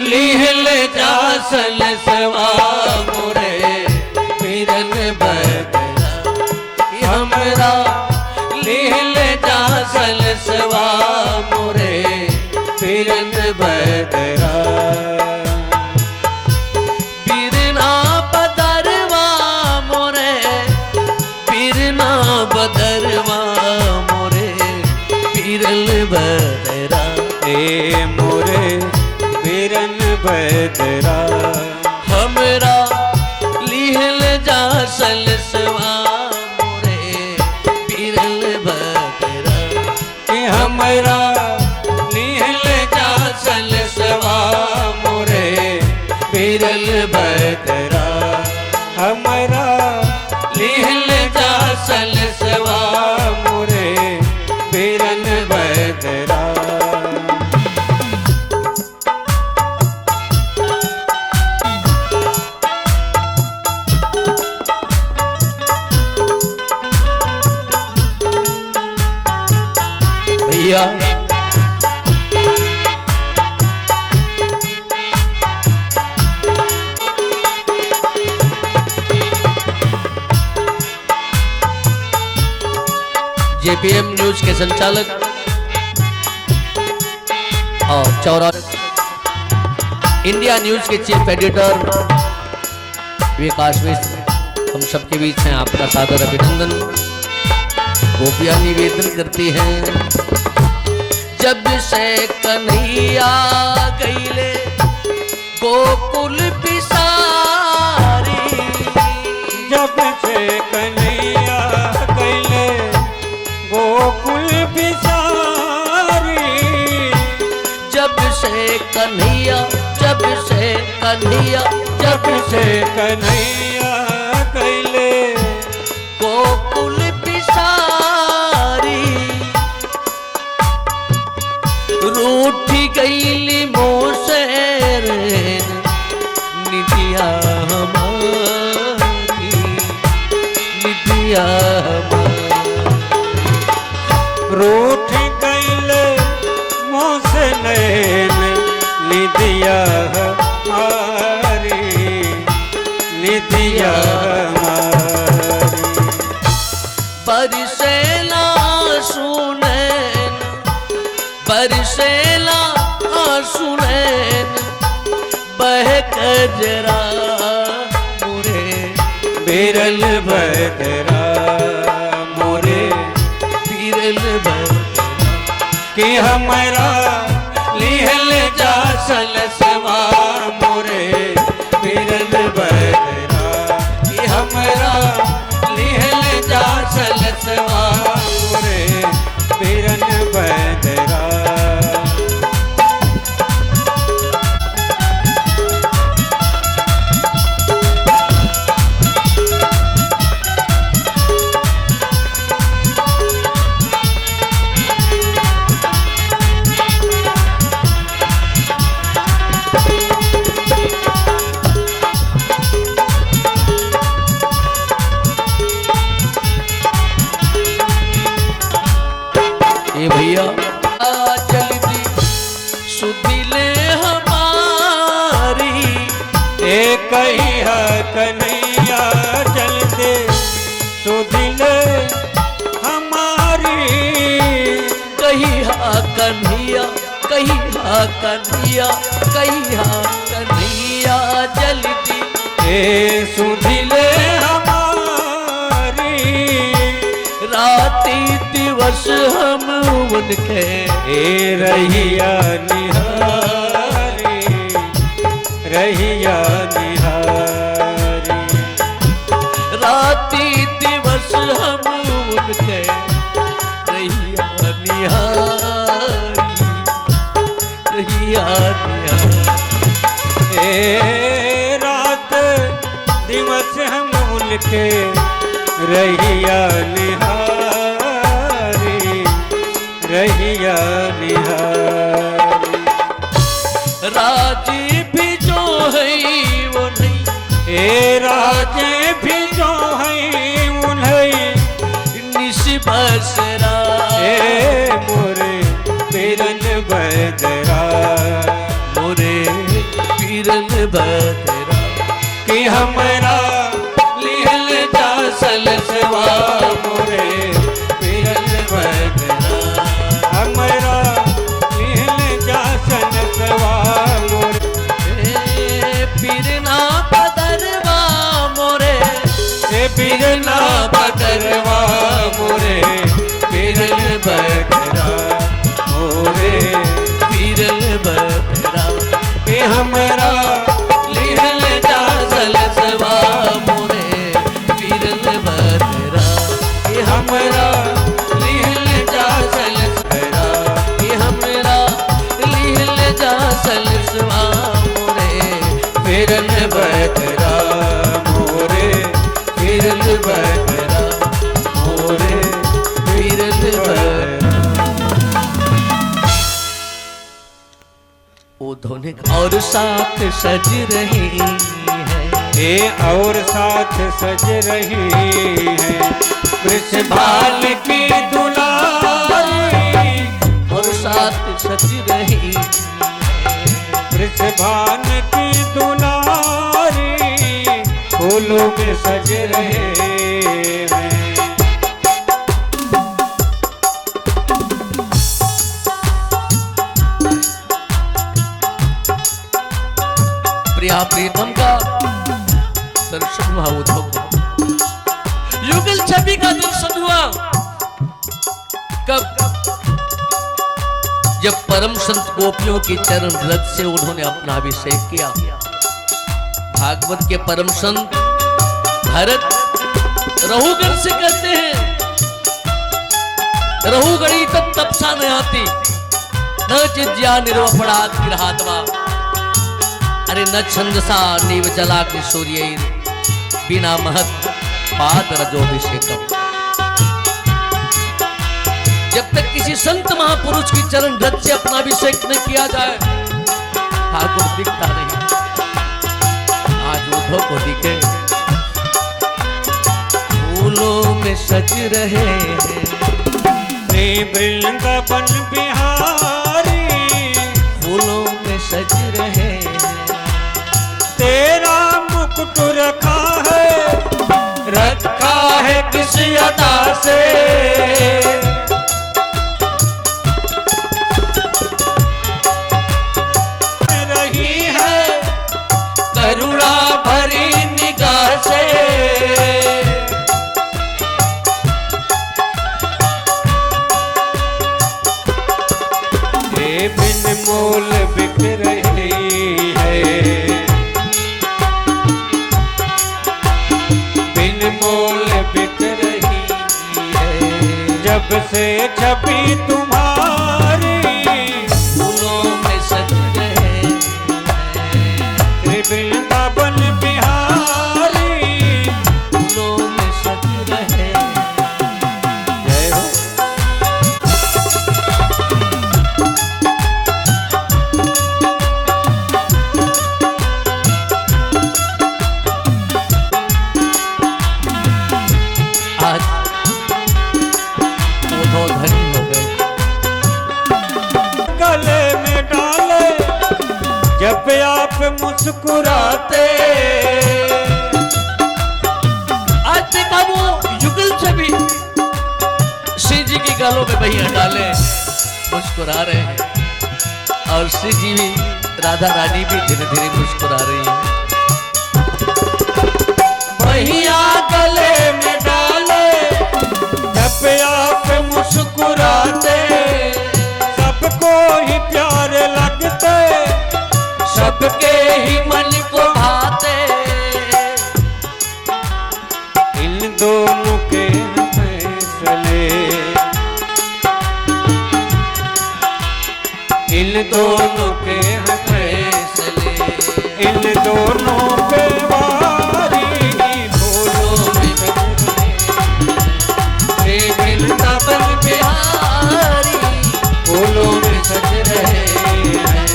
लिहल जा सलसवा मोरे बीरन बदरा, कि हमरा लिहल जा सलसवा मोरे बीरन बदरा। बीरना बदरवा मोरे, बीरना बदरवा मोरे बीरन बदरा, ए मोरे बिरन बदरा, हमरा लिहल जा सलसवा मोरे बीरन बदरा, कि हमरा लिहल जा सलसवा मोरे बिरन बदरा, हमरा लिहल जा सलसवा मोरे बिरन बदरा। भैया जेपीएम न्यूज के संचालक और चौरा इंडिया न्यूज के चीफ एडिटर विकास मिश्र हम सबके बीच हैं, आपका सादर अभिनंदन। गोपियां निवेदन करती हैं, जब से कन्हैया गईले गोकुल पिसारी, जब से कन्हैया कैले गोकुल बिसारी, जब से कन्हैया, जब से कन्हैया, जब से कन्हैया कैले गोकुल पिसारी, रूठी गईली मोसे निधिया हमारी, निधिया रूठ कैले मोस नैन निधिया हमारी, निधिया हमारी। बरसेला सुनैन, बरसेला सुनैन, वह कजरा मोरे बिरल बदरा मोरे बिरल बदरा कि हमरा लिहल जा सलसवा मोरे बिरल बदरा कि हमरा लिहल जा सलसवा मोरे बिरल बदरा। ए भैया जल्दी सुधिले हमारी एक ही है कन्हैया चलते सुधिल हमारी कही हा कन्हैया कही हा कन्हैया कही हा कन्हैया जल्दी ए सुधिल हमारी राती दिवस हम उनके ए रहिया निहारी रहिया निहारी राती दिवस हम उनके रहिया निहारी रहिया निहारी ए रात दिवस हम उनके रहिया निहारी रहिया निहारी। राजी भी जो है वो नहीं ए राजे भी जो है उन्हें निश बसरा ए मोरे बिरल बदरा मोरे बिरल बदरा कि हमरा लिहल जा सलसवा मोरे बिरल बदरा हमरा लिहल जा सलसवा मोरे बिरना बदरवा मोरे बिरला बदरवा मोरे बिरल बदरा मोरे बिरल बदरा के हमरा लिहल जा सलसवा मोरे बिरल बदरा के हमरा लिहल जा सलसवा कि हमरा लिहल जा सलसवा मोरे बिरल बदरा मोरे बिरल बदरा मोरे बिरल बदरा ओ धोने और साथ सज रही है ए और साथ सज रही है वृषभाल की दुलारी और साथ सज रही वृषभान की दुलारी फूलों में सज रहे हैं। प्रिया प्रीतम का दर्शन हुआ उद्धव को युगल छवि का दर्शन हुआ कब जब परम संत गोपियों के चरण रज से उन्होंने अपना अभिषेक किया। भागवत के परम संत भरत रहुगण से कहते हैं रहुगणी तब तपसा न आती न चिज्या निर्वपड़ा गिरहात्मा अरे न छंदसा नीव जला किशोर्य बिना महत पाद रजोभिषेकम। जब तक किसी संत महापुरुष की चरण रज से अपना अभिषेक न किया जाए ठाकुर दिखता नहीं। आज उद्धव को दिखे फूलों में सज रहे हैं वृंदावन बिहारी फूलों में सज रहे हैं तेरा मुकुट रखा है किस अदा से रही है बिन मोल बिक रही है, बिन मोल बिक रही है। जब से छवि तुम्हारी फूलों में सज रहे श्री वृंदावन बिहारी, फूलों में सज रहे। जय हो। आज वो तो धनी हो गए। गले में डाले जब आप मुस्कुराते, आज देखा वो युगल छवि श्री जी की गालों में भैया डाले मुस्कुरा रहे हैं, और श्री जी भी राधा रानी भी धीरे धीरे मुस्कुरा रही है। भैया गले में डाले जब आप मुस्कुराते, सबको ही प्यार लगते, सबके ही मन को भाते। इन दोनों के फैसले, इन दोनों के फैसले इन दोनों पे वारी फूलों में सज रहे, वृंदावन बिहारी फूलों में सज रहे हैं।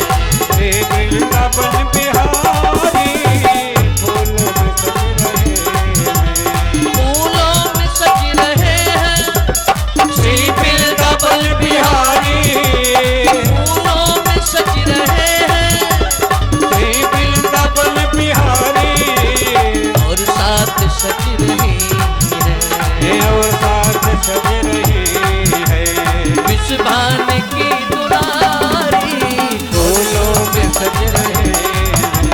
श्री वृंदावन बिहारी फूलों में सज रहे हैं, फूलों में सज रहे हैं। श्री वृंदावन बिहारी फूलों में सज रहे हैं, श्री वृंदावन बिहारी और साथ सज रही है और साथ सज रही है। विश्वान की दुलारी फूलों में सज रहे हैं,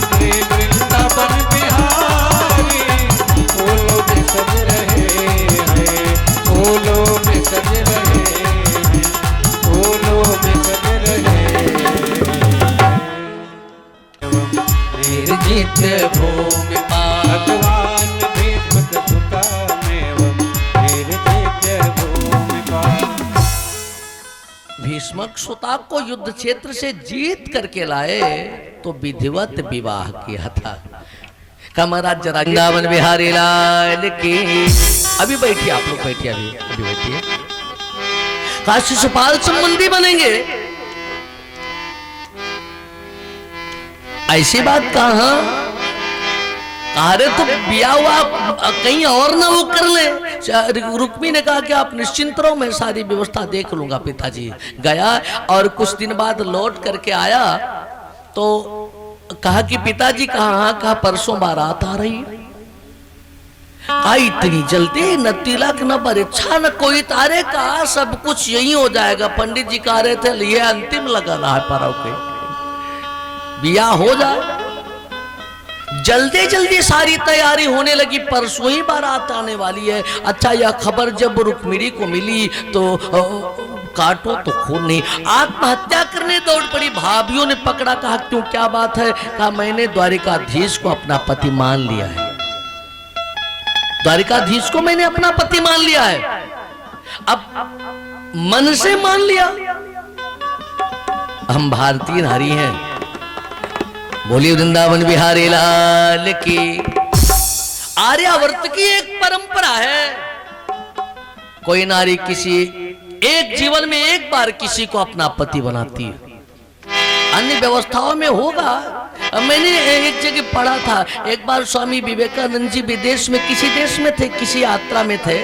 श्री वृंदावन बिहारी फूलों में सज रहे हैं, फूलों में सज रहे हैं, फूलों में सज रहे हैं। निर्जित भूमि पार भगवान भीष्मक सुतामेवं निर्जित भूमि पार। भीष्मक सुता को युद्ध क्षेत्र से जीत करके लाए तो विधिवत विवाह किया था। कमराज जरा वृंदावन बिहारी लाल की। अभी बैठिए आप लोग, बैठिए अभी बैठिए। काशी सुपाल संबंधी बनेंगे, ऐसी बात कहा? अरे तो बिया हुआ कहीं और ना वो कर ले। रुक्मी ने कहा कि आप निश्चिंत रहो, मैं सारी व्यवस्था देख लूंगा। पिताजी गया और कुछ दिन बाद लौट करके आया तो कहा कि पिताजी कहा परसों बारात आ रही। कहा इतनी जल्दी? न तिलक न परीक्षा न कोई तारे, कहा सब कुछ यही हो जाएगा। पंडित जी कह रहे थे ये अंतिम लगा रहा है परव के, बिया हो जाए। जल्दी जल्दी सारी तैयारी होने लगी, परसों ही बारात आने वाली है। अच्छा यह खबर जब रुक्मिणी को मिली तो काटो तो खून नहीं, आत्महत्या करने दौड़ पड़ी। भाभियों ने पकड़ा, कहा क्यों, क्या बात है? कहा मैंने द्वारिकाधीश को अपना पति मान लिया है, द्वारिकाधीश को मैंने अपना पति मान लिया है। अब मन से मान लिया। हम भारतीय नारी हैं। बोलिए वृंदावन बिहारी लाल की। आर्यावर्त की एक परंपरा है, कोई नारी किसी एक जीवन में एक बार किसी को अपना पति बनाती है। अन्य व्यवस्थाओं में होगा। मैंने एक जगह पढ़ा था, एक बार स्वामी विवेकानंद जी विदेश में किसी देश में थे, किसी यात्रा में थे।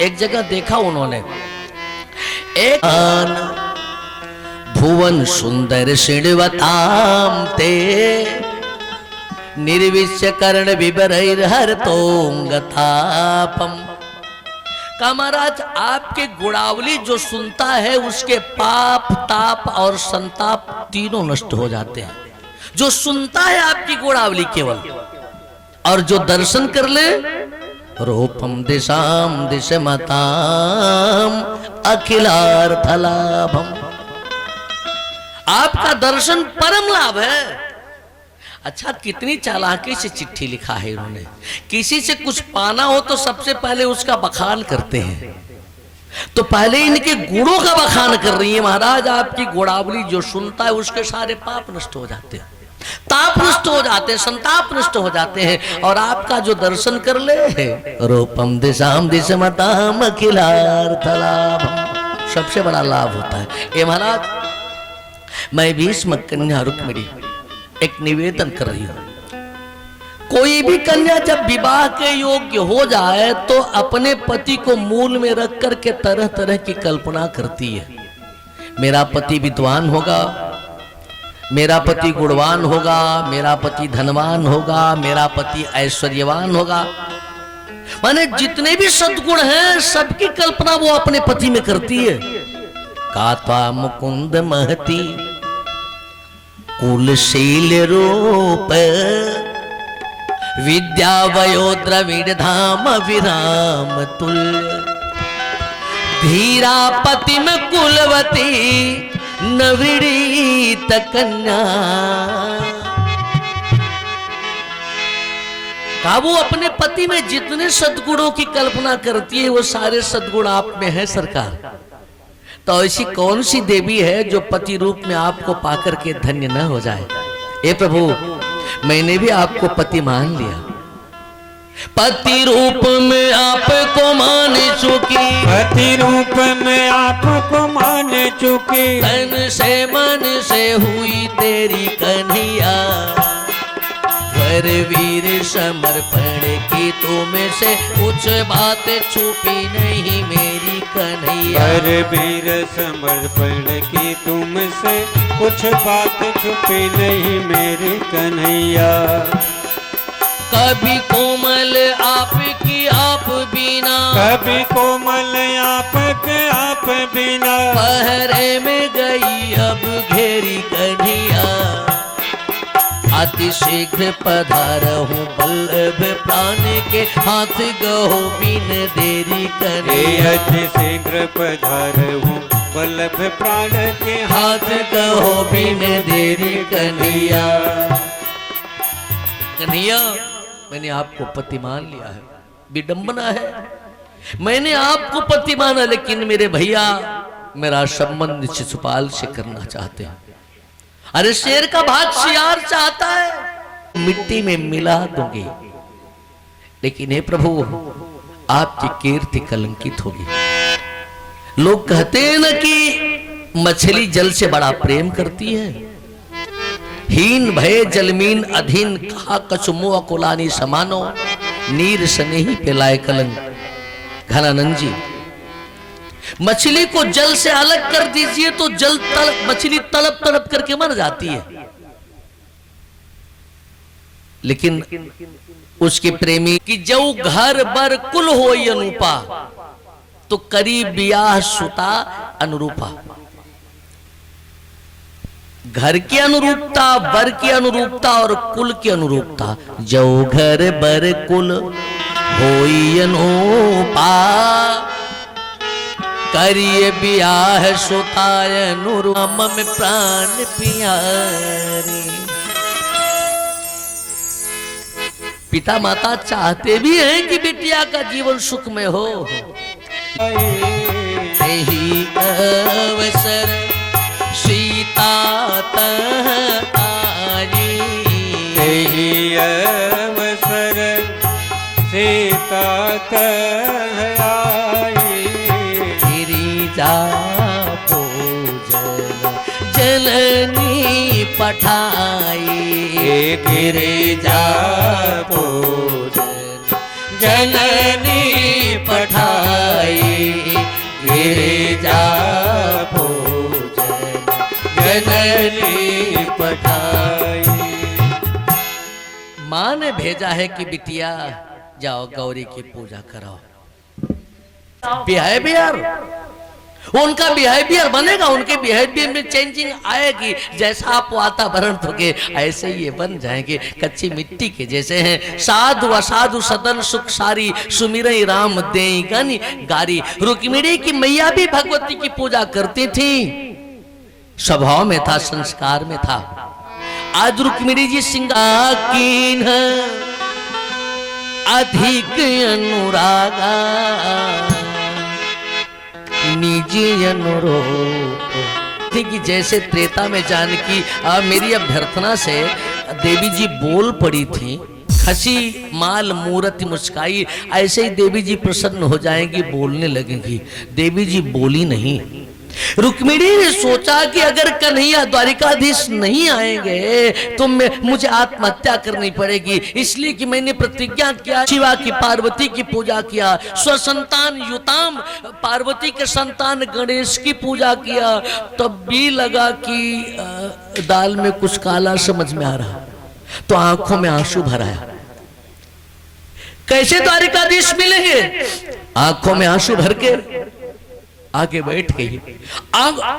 एक जगह देखा उन्होंने एक भुवन सुंदर श्रृणवताम ते निर्विश्य कर्ण विबरैर्हर तोंगतापम। का महाराज आपके गुणावली जो सुनता है उसके पाप ताप और संताप तीनों नष्ट हो जाते हैं। जो सुनता है आपकी गुणावली केवल, और जो दर्शन कर ले रूपम दिशाम दिशमताम अखिलार्थ लाभम। आपका दर्शन परम लाभ है। अच्छा, कितनी चालाकी से चिट्ठी लिखा है इन्होंने। किसी से कुछ पाना हो तो सबसे पहले उसका बखान करते हैं, तो पहले इनके गुणों का बखान कर रही है। महाराज, आपकी गुणावली जो सुनता है उसके सारे पाप नष्ट हो जाते हैं, ताप नष्ट हो जाते हैं, संताप नष्ट हो जाते हैं। और आपका जो दर्शन कर ले, रूपम दिशाम दिशमताम अखिलार्थ लाभम, सबसे बड़ा लाभ होता है। ये महाराज, मैं भीष्म कन्या रुक्मिणी एक निवेदन कर रही हूं। कोई भी कन्या जब विवाह के योग्य हो जाए तो अपने पति को मूल में रख करके तरह तरह की कल्पना करती है। मेरा पति विद्वान होगा, मेरा पति गुणवान होगा, मेरा पति धनवान होगा, मेरा पति ऐश्वर्यवान होगा। माने जितने भी सद्गुण हैं सबकी कल्पना वो अपने पति में करती है। कात्वा मुकुंद महती कुलशील रूप विद्या वयो द्रविड़ धाम विराम तुल्य धीरा पतिम कुलवती नवृणीत कन्या। का वो अपने पति में जितने सद्गुणों की कल्पना करती है वो सारे सद्गुण आप में है सरकार। तो ऐसी कौन सी देवी है जो पति रूप में आपको पाकर के धन्य न हो जाए। ए प्रभु, मैंने भी आपको पति मान लिया, पति रूप में आपको मान चुकी, पति रूप में आपको मान चुकी, तन से मन से हुई तेरी कन्हैया। वर वीर समर्पण की तुम से कुछ बात छुपी नहीं मेरी कन्हैया। वर वीर समर्पण की तुम से कुछ बात छुपी नहीं मेरी कन्हैया। कभी कोमल आपकी आप बिना, कभी कोमल आपके आप बिना, पहरे में गई अब घेरी कन्हैया। अति शीघ्र पधारहूं बल्लभ प्राण के हाथ गहो बिन देरी कन्हैया। अति शीघ्र पधारहूं बल्लभ प्राण के हाथ गहो बिन देरी कन्हैया। कन्हैया, मैंने आपको पति मान लिया है, विडंबना है। मैंने आपको पति माना, लेकिन मेरे भैया मेरा संबंध शिशुपाल से करना चाहते हैं। अरे शेर का भाग शियार चाहता है, मिट्टी में मिला दूंगी, लेकिन हे प्रभु आपकी कीर्ति कलंकित होगी। लोग कहते हैं ना कि मछली जल से बड़ा प्रेम करती है। हीन भय जलमीन अधीन कहा कचुमो अकुलानी समानो नीर स्नेही पेलाए कलंक। घनानंद जी, मछली को जल से अलग कर दीजिए तो मछली तड़प तड़प करके मर जाती है, लेकिन उसके प्रेमी की जो घर बर कुल हो अनुपा तो करीब ब्याह सुता अनुरूपा। घर की अनुरूपता, बर की अनुरूपता और कुल की अनुरूपता। जो घर बर कुल होई अनुपा करिए ब्याह सुताय अनुरूप में प्राण प्यारी। पिता माता चाहते भी हैं कि बिटिया का जीवन सुखमय हो। यही अवसर सीता तह आई, यही अवसर सीता तह आई। गिरिजा पूजन जननी पठाई, गिरिजा पूजन जननी पठाई। गिरिजा पूजन जननी पठाई। माँ ने भेजा है कि बिटिया जाओ गौरी की पूजा कराओ। बिहेवियर, उनका बिहेवियर बनेगा, उनके बिहेवियर में चेंजिंग आएगी। जैसा आप वातावरण दोगे ऐसे ही ये बन जाएंगे, कच्ची मिट्टी के जैसे हैं। साधु असाधु सदन सुख सारी सुमिरई राम देई गनि गारी। रुक्मिणी की मैया भी भगवती की पूजा करती थी, स्वभाव में था, संस्कार में था। आज रुक्मिणी जी सिंगार कीन अधिक अनुरागा निज अनुरूप। कि जैसे त्रेता में जानकी मेरी अभ्यर्थना से देवी जी बोल पड़ी थी, हंसी माल मूर्ति मुस्काई, ऐसे ही देवी जी प्रसन्न हो जाएंगी, बोलने लगेंगी। देवी जी बोली नहीं। रुक्मिणी ने सोचा कि अगर कन्हैया द्वारिकाधीश नहीं आएंगे तो मुझे आत्महत्या करनी पड़ेगी, इसलिए कि मैंने प्रतिज्ञा किया, शिवा की पार्वती की पूजा किया, स्वसंतान युताम पार्वती के संतान गणेश की पूजा किया। तब भी लगा कि दाल में कुछ काला समझ में आ रहा, तो आंखों में आंसू भर आया। कैसे द्वारिकाधीश मिलेंगे? आंखों में आंसू भर के आगे बैठ गई।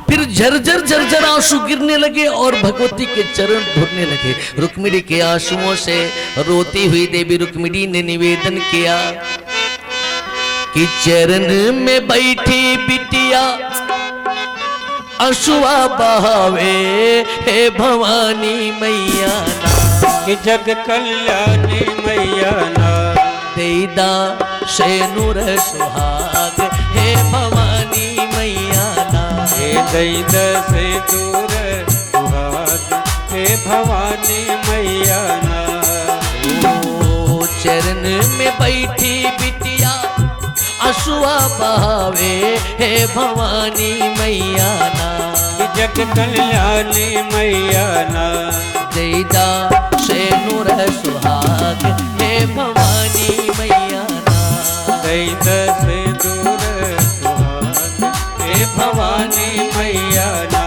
फिर झरझर झरझर आंसू गिरने लगे और भगवती के चरण धुलने लगे। रुक्मिणी के आंसुओं से रोती हुई देवी रुक्मिणी ने निवेदन किया कि चरण में बैठी बिटिया आंसुआ बहावे, हे भवानी मैया ना, कि जग कल्याणी मैया ना, देदा शेनुर सुहाग, हे भवानी मैया ना, हे दैद से दूर सुहाग, हे भवानी मैया ना। ओ चरण में बैठी बिटिया आंसुआ बहावे, हे भवानी मैया ना, कि जग कल्याणी मैया ना, देदा शेनुर सुहाग, हे भवानी मैया ना, दैद से दूर सुहाग, हे भवानी मैया ना।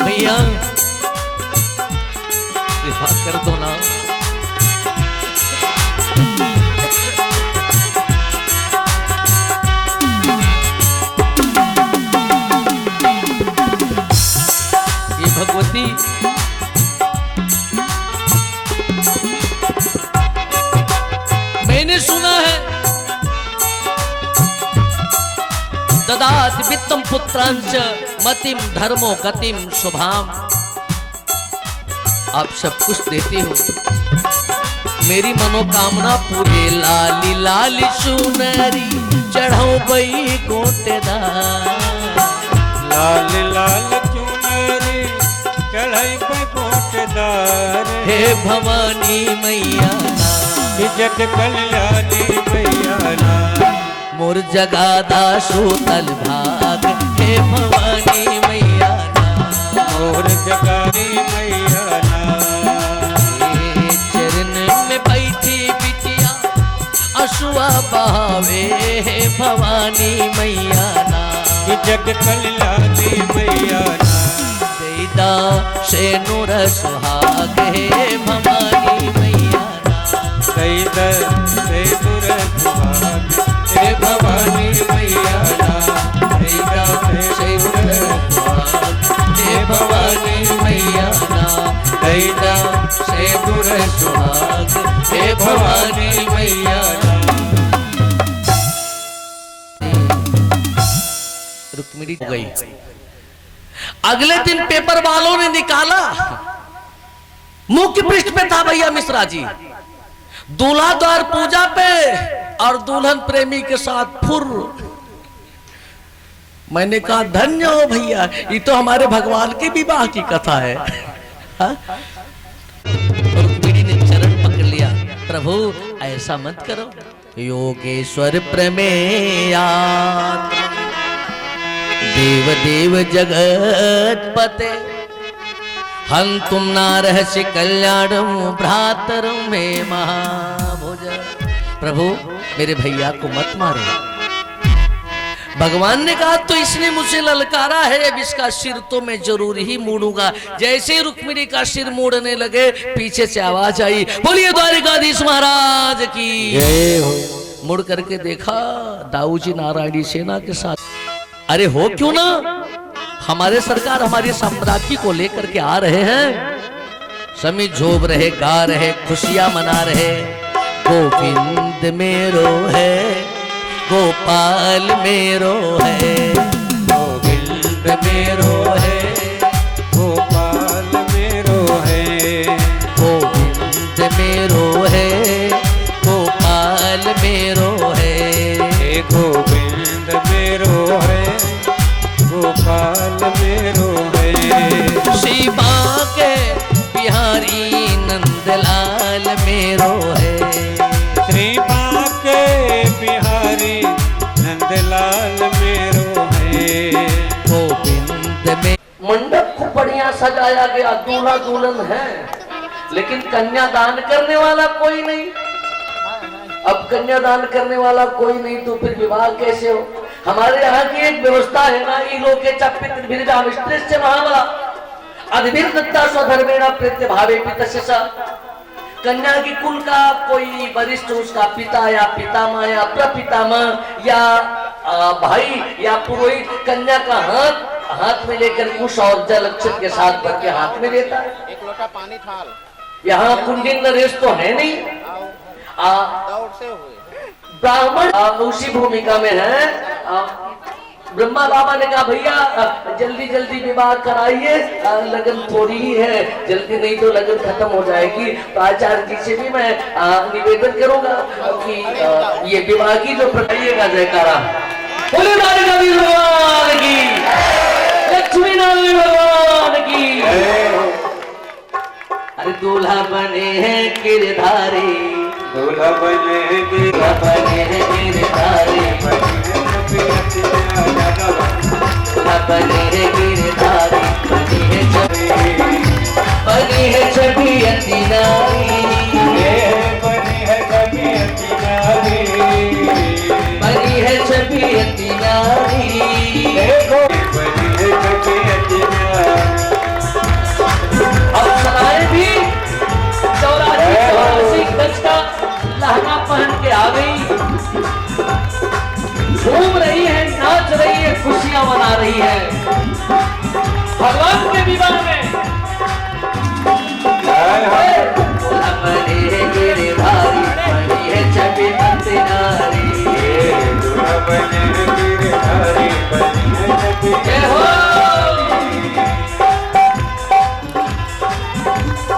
भैया कृपा कर दो ना, ये भगवती मैंने सुना है ददात वित्तम पुत्रांच मतिम धर्मो गतिम शुभाम। आप सब कुछ देते हो, मेरी मनोकामना पूरे लाली लाली सुनरी चढ़ाओ बई गोटेदार। लाल लाल चुनरी चढ़ाई पे गोटेदार, हे भवानी मैया ना, कि जग कल्याणी मैया ना, मोर जगादा सूतल भाग, हे भवानी मैया ना, मोर जगानी मैया ना, हे चरण में बैठी बिटिया आंसुआ बहावे, हे भवानी मैया ना, कि जग कल्याणी मैया ना, देदा शेनुर सुहाग, हे भवानी मैया ना, दैद से दूर सुहाग, हे भवानी मैया ना, देदा शेनुर सुहाग, हे भवानी मैया ना, देदा शेनुर सुहाग, हे भवानी मैया ना। रुक्मिणी हो गई। अगले दिन पेपर वालों ने निकाला, मुख्य पृष्ठ पे था भैया मिश्रा जी, दूल्हा द्वार पूजा पे और दुल्हन प्रेमी के साथ फुर। मैंने कहा धन्य हो भैया, ये तो हमारे भगवान के विवाह की कथा है। रुक्मिणी ने चरण पकड़ लिया, प्रभु ऐसा मत करो, योगेश्वर प्रमेयात् देव देव जगत पते हम तुम नारहस्य कल्याणम भ्रातरम में महाभुज। प्रभु मेरे भैया को मत मारो। भगवान ने कहा तो इसने मुझे ललकारा है, अब इसका सिर तो मैं जरूर ही मोड़ूंगा। जैसे रुक्मिणी का सिर मोड़ने लगे, पीछे से आवाज आई, बोलिए द्वारिकाधीश महाराज की जय हो। मुड़ करके देखा दाऊजी नारायणी सेना के साथ। अरे हो क्यों ना, हमारे सरकार हमारी साम्राज्य को लेकर के आ रहे हैं। समी झोब रहे, गा रहे, खुशियां मना रहे। गोविंद मेरो है, गोपाल मेरो है, गोविंद मेरो है, गोपाल मेरो है, गोविंद मेरो है, गोपाल मेरो है, हे गोविंद मेरो है, गोपाल मेरो है। श्री बांके बिहारी नंदलाल मेरो है, श्री बांके बिहारी नंदलाल मेरो है, गोविंद में। मंडप खूब बढ़िया सजाया गया, दूल्हा दुल्हन है, लेकिन कन्यादान करने वाला कोई नहीं। अब कन्यादान करने वाला कोई नहीं तो फिर विवाह कैसे हो? हमारे यहाँ की एक व्यवस्था है ना, इलोके चपित महाबला अद्भिर्दत्ता स्वधर्मेण प्रत्यभावे पितस्य। कन्या की कुल का कोई वरिष्ठ, उसका पिता या पितामह या प्रपितामह या भाई या पुरोहित कन्या का हाथ में लेकर कुश और जल अक्षत के साथ भर के हाथ में लेता है। एक लोटा पानी थाल। यहाँ कुंडिन नरेश तो है नहीं, दौड़ से हुए ब्राह्मण उसी भूमिका में है। ब्रह्मा बाबा ने कहा भैया जल्दी जल्दी विवाह कराइए, लगन थोड़ी ही है, जल्दी नहीं तो लगन खत्म हो जाएगी। तो आचार्य जी से भी मैं निवेदन करूंगा कि ये विवाह की जो प्रक्रिया जयकारा बोले भगवान की, लक्ष्मी नारायण भगवान की। अरे दूल्हा बने हैं गिरधारी, दूल्हा बने दूल्हा बने हैं गिरधारी, दूल्हा बने हैं गिरधारी, बनी है छवि अति नारी, बनी है छवि अति नारी, बनी है छवि अति नारी, देखो बनी है छवि अति नारी। अप्सराएं भी 84 गज का लहंगा पहन के आ गई, घूम रही है, नाच रही है, खुशियां मना रही है भगवान के विवाह में। बने है गिरधारी, बनी है छवि अति नारी, दूल्हा बने है गिरधारी, बनी है छवि जय हो।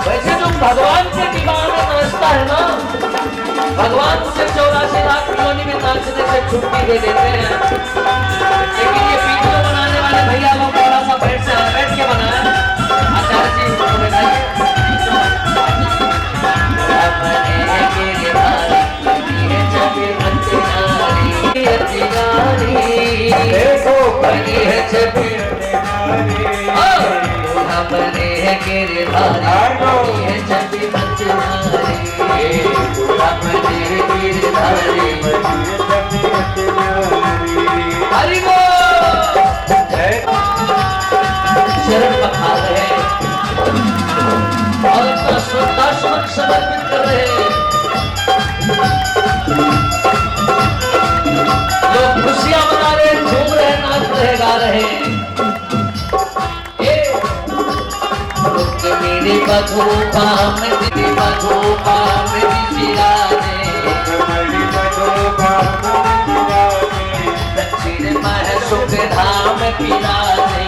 वैसे जो भगवान के विवाह में नाचता है ना, भगवान उसे 84 लाख योनि में नाचने से छुट्टी दे देते हैं। लेकिन ये वीडियो बनाने वाले भैया लोग थोड़ा सा बैठ के बनाए। आचार्य जी उनको बताइए। बने हैं गिरधारी, बनी है छवि अति नारी, अति नारी, देखो बनी है छवि नारी। दूल्हा बने हैं गिरधारी, बनी है छवि अति नारी, दूल्हा बने हैं गिरधारी। हरि बोल। शरण पखार रहे हैं और अपना श्रद्धा सुमन समर्पित कर रहे हैं। लोग खुशियां मना रहे, झूम रहे, नाच रहे, गा रहे हैं। मेरे बधूपा में विराजे, दक्षिण मह सुख धाम पिलाजे,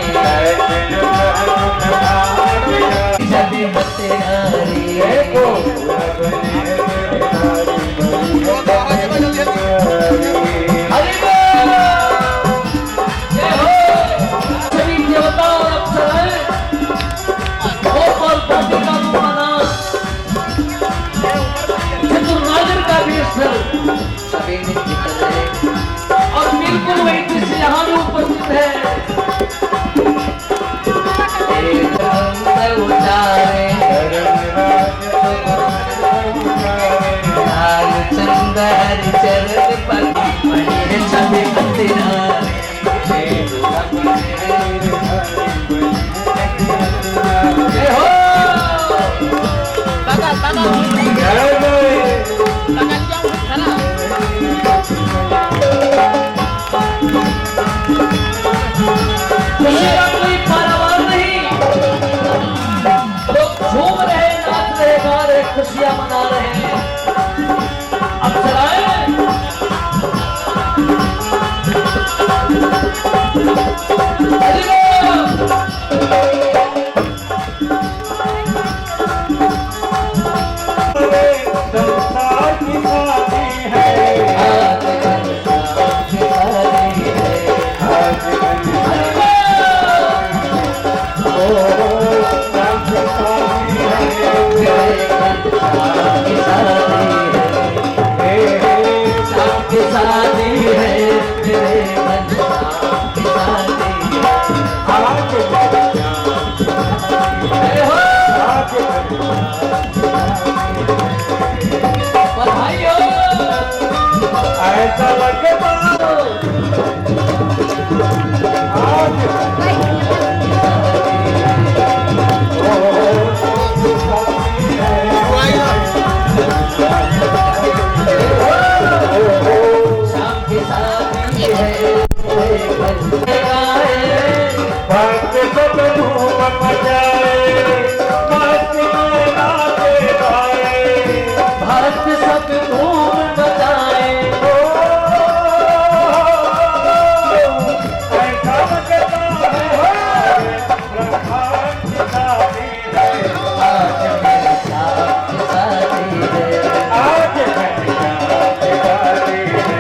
छवि अति नारी है को। हरि बोल। जय हो। सभी देवता और अप्सराएं गोपाल पांडे का रूप बना, चतुर्नागर का भी स्थल सभी निकल रहे और बिल्कुल वही दृश्य यहाँ भी उपस्थित है। उतारे लाल चंद हरि चरण पर, बनी है छवि अति नारी, जय हो। खुशी का कोई पारावार नहीं, लोग झूम रहे, नाच रहे, गा रहे, खुशियां मना रहे हैं। अप्सराएं सब धूम मचाए, मस्ती में नाचे गाए, भक्त सब धूम मचाए, ऐसा लगता है ब्रह्मांड शादी है, आज मेरे साथ शादी है, आज मेरी शादी है,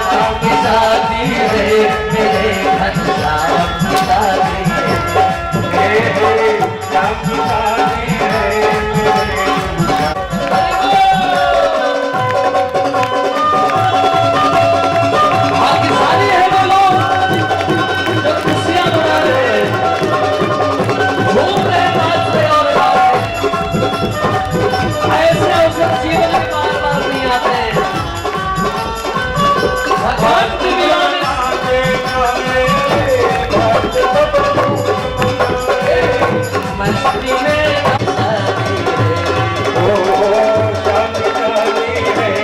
शाम की शादी है, मेरे घनश्याम की शादी है। शाम की शादी है, आपकी शादी है वो लोग जो खुशियां मना रहे हैं, झूम रहे हैं, नाच रहे और गा रहे हैं। ऐसे अवसर जीवन में बार बार नहीं आते। भगवान की वीरानी मस्ती में शादी है, मेरे घनश्याम की शादी है।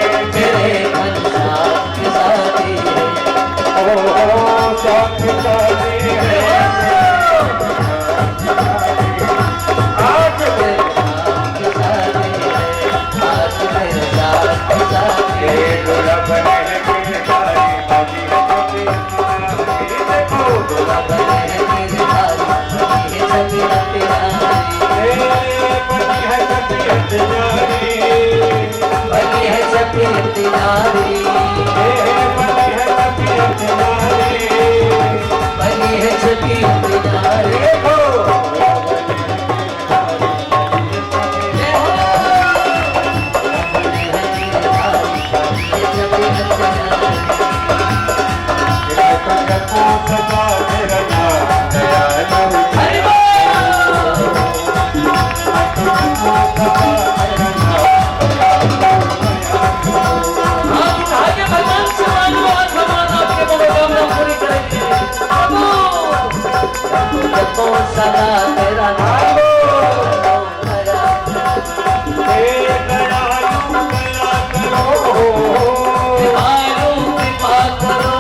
बनी है सफेद नारी, बनी है सफेद नारी। हरि बोल। आप आगे भगवान से मांगो, आज भगवान आपके मनोकामना पूरी करेंगे। जपो सदा तेरा नाम, दयालु कृपा करो,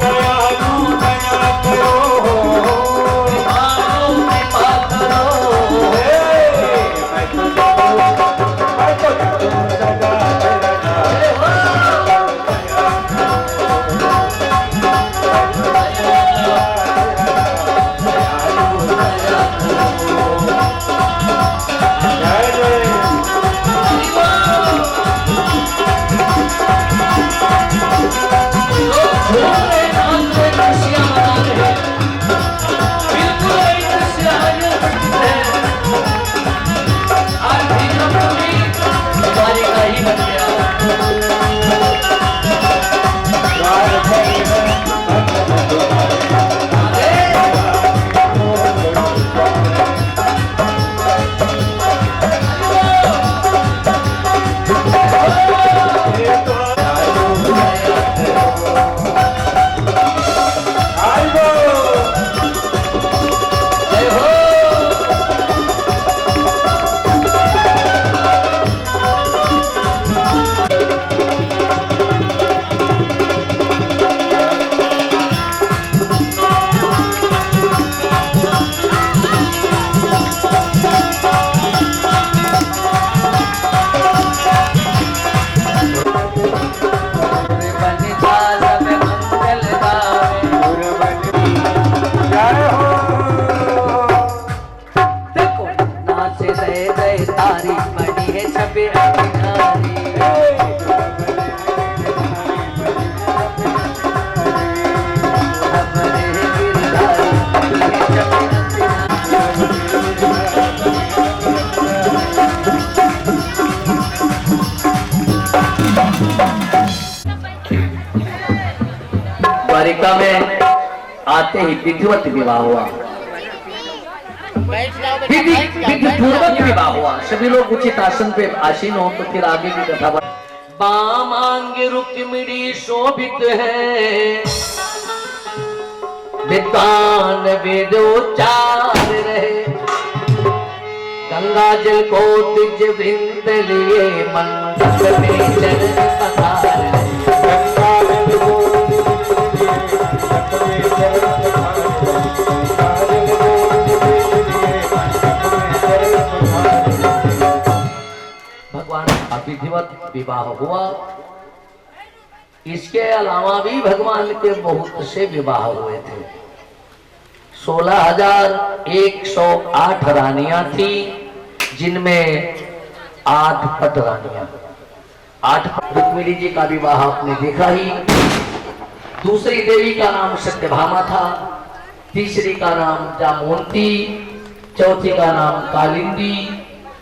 दयालु कृपा करो। द्वारिका में आते ही विधिवत विवाह हुआ, विधि पूर्वक विवाह हुआ। सभी लोग उचित आसन पे आसीन हो तो फिर आगे की कथा। बामांग रुक्मिणी शोभित है, विद्वान वेदोच्चार रहे, गंगा जल को दिज वृंद लिए मंडप में जल पधारे। गंगा जल को दिज वृंद लिए मंडप में जल पधारे। विधिवत विवाह हुआ। इसके अलावा भी भगवान के बहुत से विवाह हुए थे। 16,108 रानियां थी, जिनमें 8 पट रानियां। 8 रुक्मिणी जी का विवाह आपने देखा ही। दूसरी देवी का नाम सत्यभामा था, तीसरी का नाम जामवंती, चौथी का नाम कालिंदी,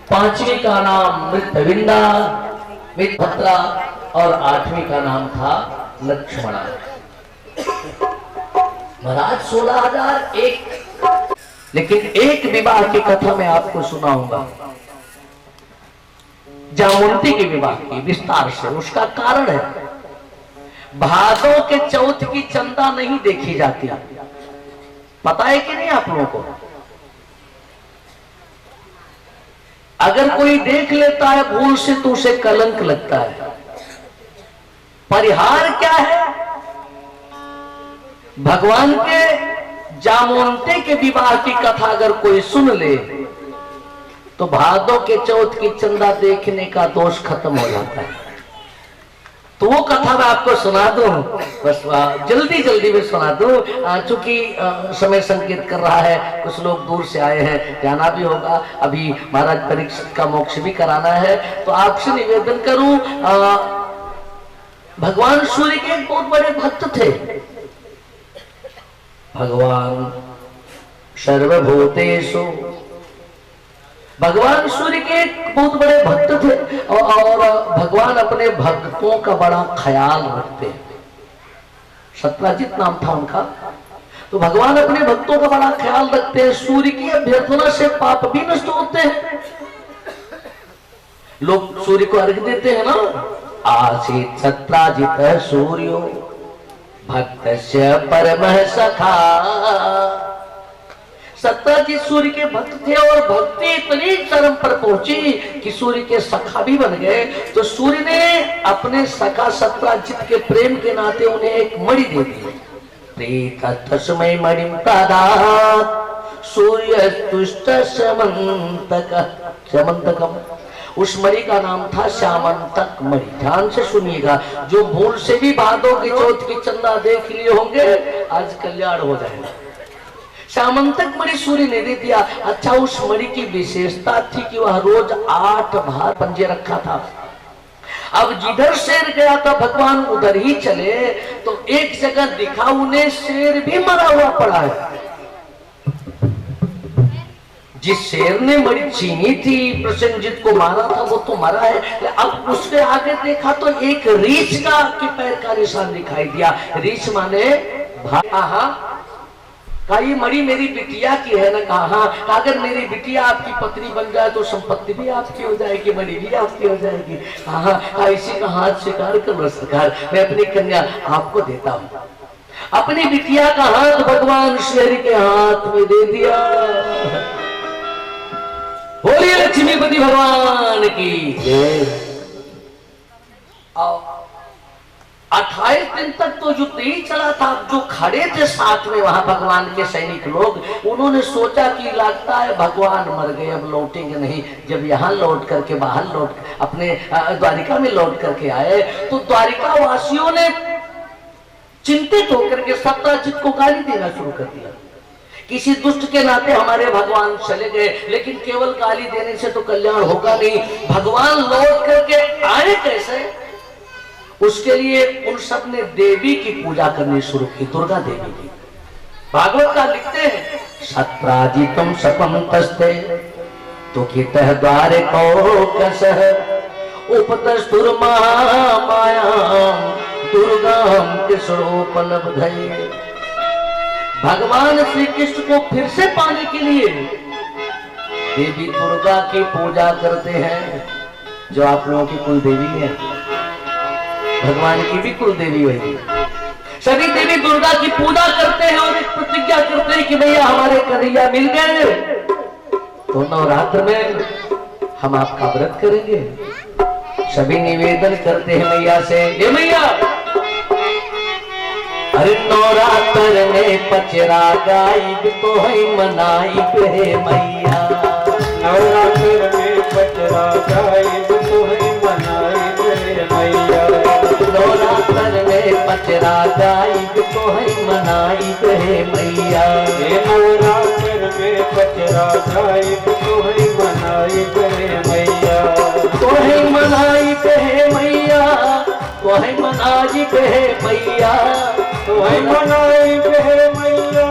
पांचवी का नाम मृतविंदा, मित्रभद्रा और 8वीं का नाम था लक्ष्मणा। महाराज 16,001, लेकिन एक विवाह की कथा मैं आपको सुनाऊंगा, जामवंती के विवाह की विस्तार से। उसका कारण है भादों के चौथ की चंदा नहीं देखी जाती, पता है कि नहीं आप लोगों को? अगर कोई देख लेता है भूल से तो उसे कलंक लगता है। परिहार क्या है? भगवान के जामवंती के विवाह की कथा अगर कोई सुन ले तो भादों के चौथ की चंदा देखने का दोष खत्म हो जाता है। तो वो कथा मैं आपको सुना दूं, बस जल्दी जल्दी में सुना दूं, चूंकि समय संकेत कर रहा है, कुछ लोग दूर से आए हैं, जाना भी होगा, अभी महाराज परीक्षित का मोक्ष भी कराना है। तो आपसे निवेदन करूं, भगवान सूर्य के एक बहुत बड़े भक्त थे। भगवान सर्वभूतेषु, भगवान सूर्य के बहुत बड़े भक्त थे और भगवान अपने भक्तों का बड़ा ख्याल रखते हैं। सत्राजित नाम था उनका। तो भगवान अपने भक्तों का बड़ा ख्याल रखते हैं। सूर्य की अभ्यर्थना से पाप भी नष्ट होते हैं। लोग सूर्य को अर्घ देते हैं ना, आसीत सत्राजित सूर्यो भक्तस्य परमः सखा। सत्राजित सूर्य के भक्त थे और भक्ति इतनी चरम पर पहुंची कि सूर्य के सखा भी बन गए। तो सूर्य ने अपने सखा सत्राजित के प्रेम के नाते उन्हें एक मणि दे दी। तस्मै मणिं प्रदात् सूर्य तुष्ट श्यामंतकम। उस मणि का नाम था श्यामंतक मणि। ध्यान से सुनिएगा, जो भूल से भी भादों की चौथ की चंदा देख लिए होंगे आज कल्याण हो जाएगा। श्यामंतक मणि सूर्य ने दे दिया। अच्छा, उस मणि की विशेषता थी कि वह रोज 8 बार पंजे रखा था। अब जिधर शेर गया था भगवान उधर ही चले, तो एक जगह दिखा उन्हें शेर भी मरा हुआ पड़ा है। जिस शेर ने मणि छीनी थी, प्रसेनजीत को मारा था, वो तो मरा है। अब उसके आगे देखा तो एक रीछ का के पैर का निशान दिखाई दिया। रीछ माने कहा ये मणि मेरी बिटिया की है ना। कहा हाँ, अगर मेरी बिटिया आपकी पत्नी बन जाए तो संपत्ति भी आपकी हो जाएगी, मणि भी आपकी हो जाएगी। हाँ, इसी का हाथ स्वीकार कर लो सरकार, मैं अपनी कन्या आपको देता हूँ। अपनी बिटिया का हाथ भगवान शेर के हाथ में दे दिया। बोलिए लक्ष्मीपति भगवान की जय। 28 दिन तक तो युद्ध ही चला था। जो खड़े थे साथ में वहां भगवान के सैनिक लोग, उन्होंने सोचा कि लगता है भगवान मर गए, अब लौटेंगे नहीं। जब यहाँ लौट करके बाहर लौट अपने द्वारिका में लौट करके आए तो द्वारिका वासियों ने चिंतित होकर के सत्राजित को गाली देना शुरू कर दिया। किसी दुष्ट के नाते हमारे भगवान चले गए, लेकिन केवल गाली देने से तो कल्याण होगा नहीं। भगवान लौट करके आए कैसे, उसके लिए उन सब ने देवी की पूजा करनी शुरू की, दुर्गा देवी की। भागवत का लिखते हैं, सत्राजितम सपंतस्ते दुखितः द्वारे कौकसः उपतस्तुर्महामायां दुर्गां कृष्णोपलब्धये। भगवान श्री कृष्ण को फिर से पाने के लिए देवी दुर्गा की पूजा करते हैं, जो आप लोगों की कुल देवी है। भगवान की भी कुल देवी वही। सभी देवी दुर्गा की पूजा करते हैं और एक प्रतिज्ञा करते हैं कि भैया हमारे कन्हैया मिल गए तो नवरात्र में हम आपका व्रत करेंगे। सभी निवेदन करते हैं मैया से, ये मैया अरे नवरात्र में पचरा गाई तो है मनाई पे मैया। नवरात्र में पचरा गाई तो है मनाई मैया नवरात्र में पचरा गाइब तो है मनाइब है मैया। हे नवरात्र में पचरा गाइब तो है मनाइब है मैया तो है मनाइब है मैया, तो है मनाइब है मैया, तो है मनाइब है मैया,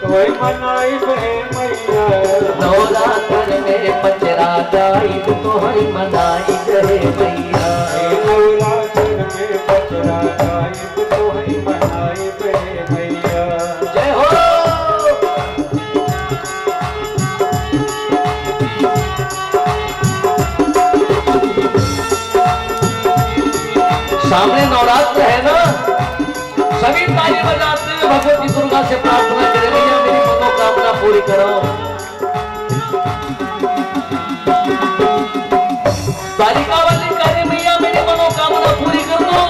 तो है मनाइब है मैया नवरात्र में पचरा गाइब तो है मनाइब है मैया। हे नवरात्र में पचरा गाइब तो है मनाइब है मैया। जय हो। सामने नवरात्र है ना, सभी ताली बजाते हुए भगवती दुर्गा से प्रार्थना करें, भैया मेरी मनोकामना पूरी करो। द्वारिकावती काली मैया मेरी मनोकामना पूरी कर दो।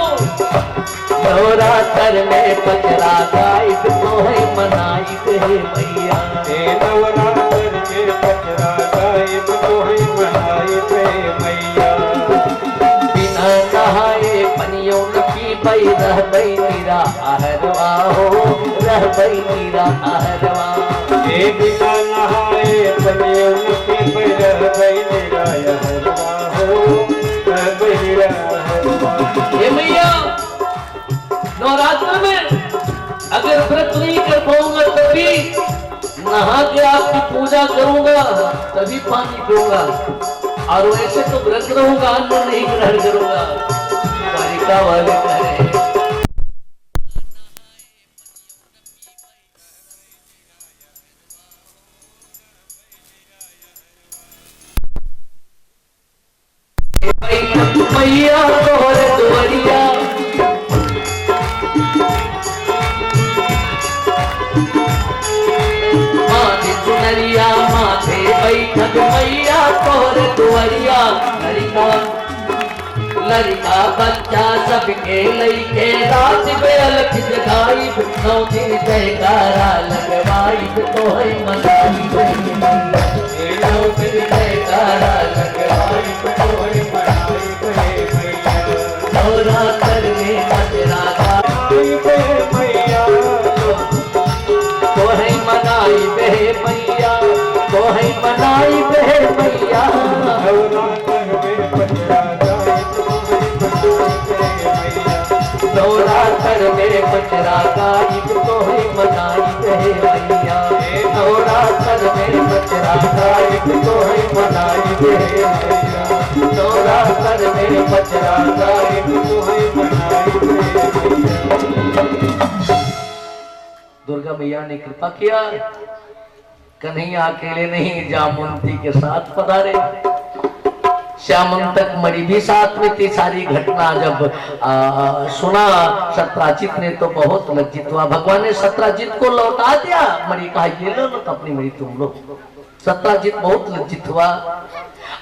नवरात्र में पचरा गाइब तो है मनाइब है मैया। हे नवरात्र में पचरा गाइब तो है मनाइब है मैया बिना नहाए पनियों न पीबई रहबई निरा आहरवा हो, रहबई निरा आहरवा। हे बिना नहाए पनियों के पर गई निराया हरवा हो बहिरा हरवा। ये मैया नवरात्र में अगर व्रत नहीं कर पाऊंगा तभी नहा के आपकी पूजा करूंगा, तभी पानी पीऊंगा, और वैसे तो व्रत रहूंगा, अन्न नहीं ग्रहण करूंगा। द्वारिका वाले कहे मैया तोहर दुआरिया माथे चुनरिया माथे बैठक मैया तोहर दुआरिया। लड़का लड़का बच्चा सबके लइके रात में अलख जगाई, नौ दिन जयकारा लगवाई तो है मनाई मैया। हे नौ दिन जयकारा लगवाई तो है मनाइब है मैया नवरात्र में पचरा मनाइब है मैया तो है मनाइब है मैया, तो है मनाइब है मैया। नवरात्र में पचरा गाइब तो है मनाइब है मैया। नवरात्र में पचरा गाइब तो है मनाइब है मैया। नवरात्र में पचरा गाइब तो है मनाइब है मैया। दुर्गा मैया ने कृपा किया, कन्हैया अकेले नहीं जामुनती के साथ पधारे, श्यामंतक मणि भी साथ में थी। सारी घटना जब सुना सत्राजित ने तो बहुत लज्जित हुआ। भगवान ने सत्राजित को लौटा दिया, मणि कहा ये लो तो अपनी मणि तुम लो। सत्राजित बहुत लज्जित हुआ।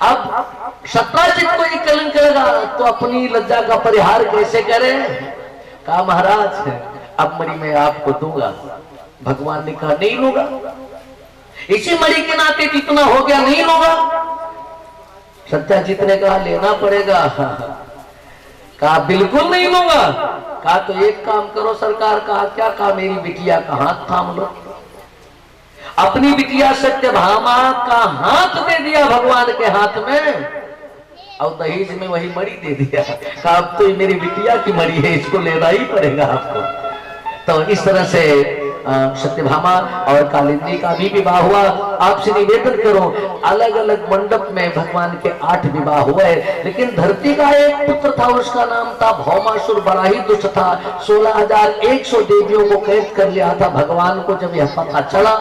अब सत्राजित को ये कलंक लगा तो अपनी लज्जा का परिहार कैसे करे? कहा महाराज अब मणि मैं आपको दूंगा। भगवान ने कहा नहीं लूंगा, इसी मणि के नाते जितना हो गया नहीं लूंगा। सत्याजित ने कहा लेना पड़ेगा। कहा बिल्कुल नहीं लूंगा। कहा तो एक काम करो सरकार। कहा क्या? कहा मेरी बिटिया का हाथ थाम लो। अपनी बिटिया सत्यभामा का हाथ दे दिया भगवान के हाथ में, और दहेज में वही मणि दे दिया। कहा अब तो मेरी बिटिया की मणि है, इसको लेना ही पड़ेगा आपको। तो इस तरह से सत्यभामा और कालिंदी का भी विवाह हुआ। आपसे निवेदन करो, अलग अलग मंडप में भगवान के 8 विवाह हुए, लेकिन धरती का एक पुत्र था, उसका नाम था भौमासुर। बड़ा ही दुष्ट था, 16,100 देवियों को कैद कर लिया था। भगवान को जब यह पता चला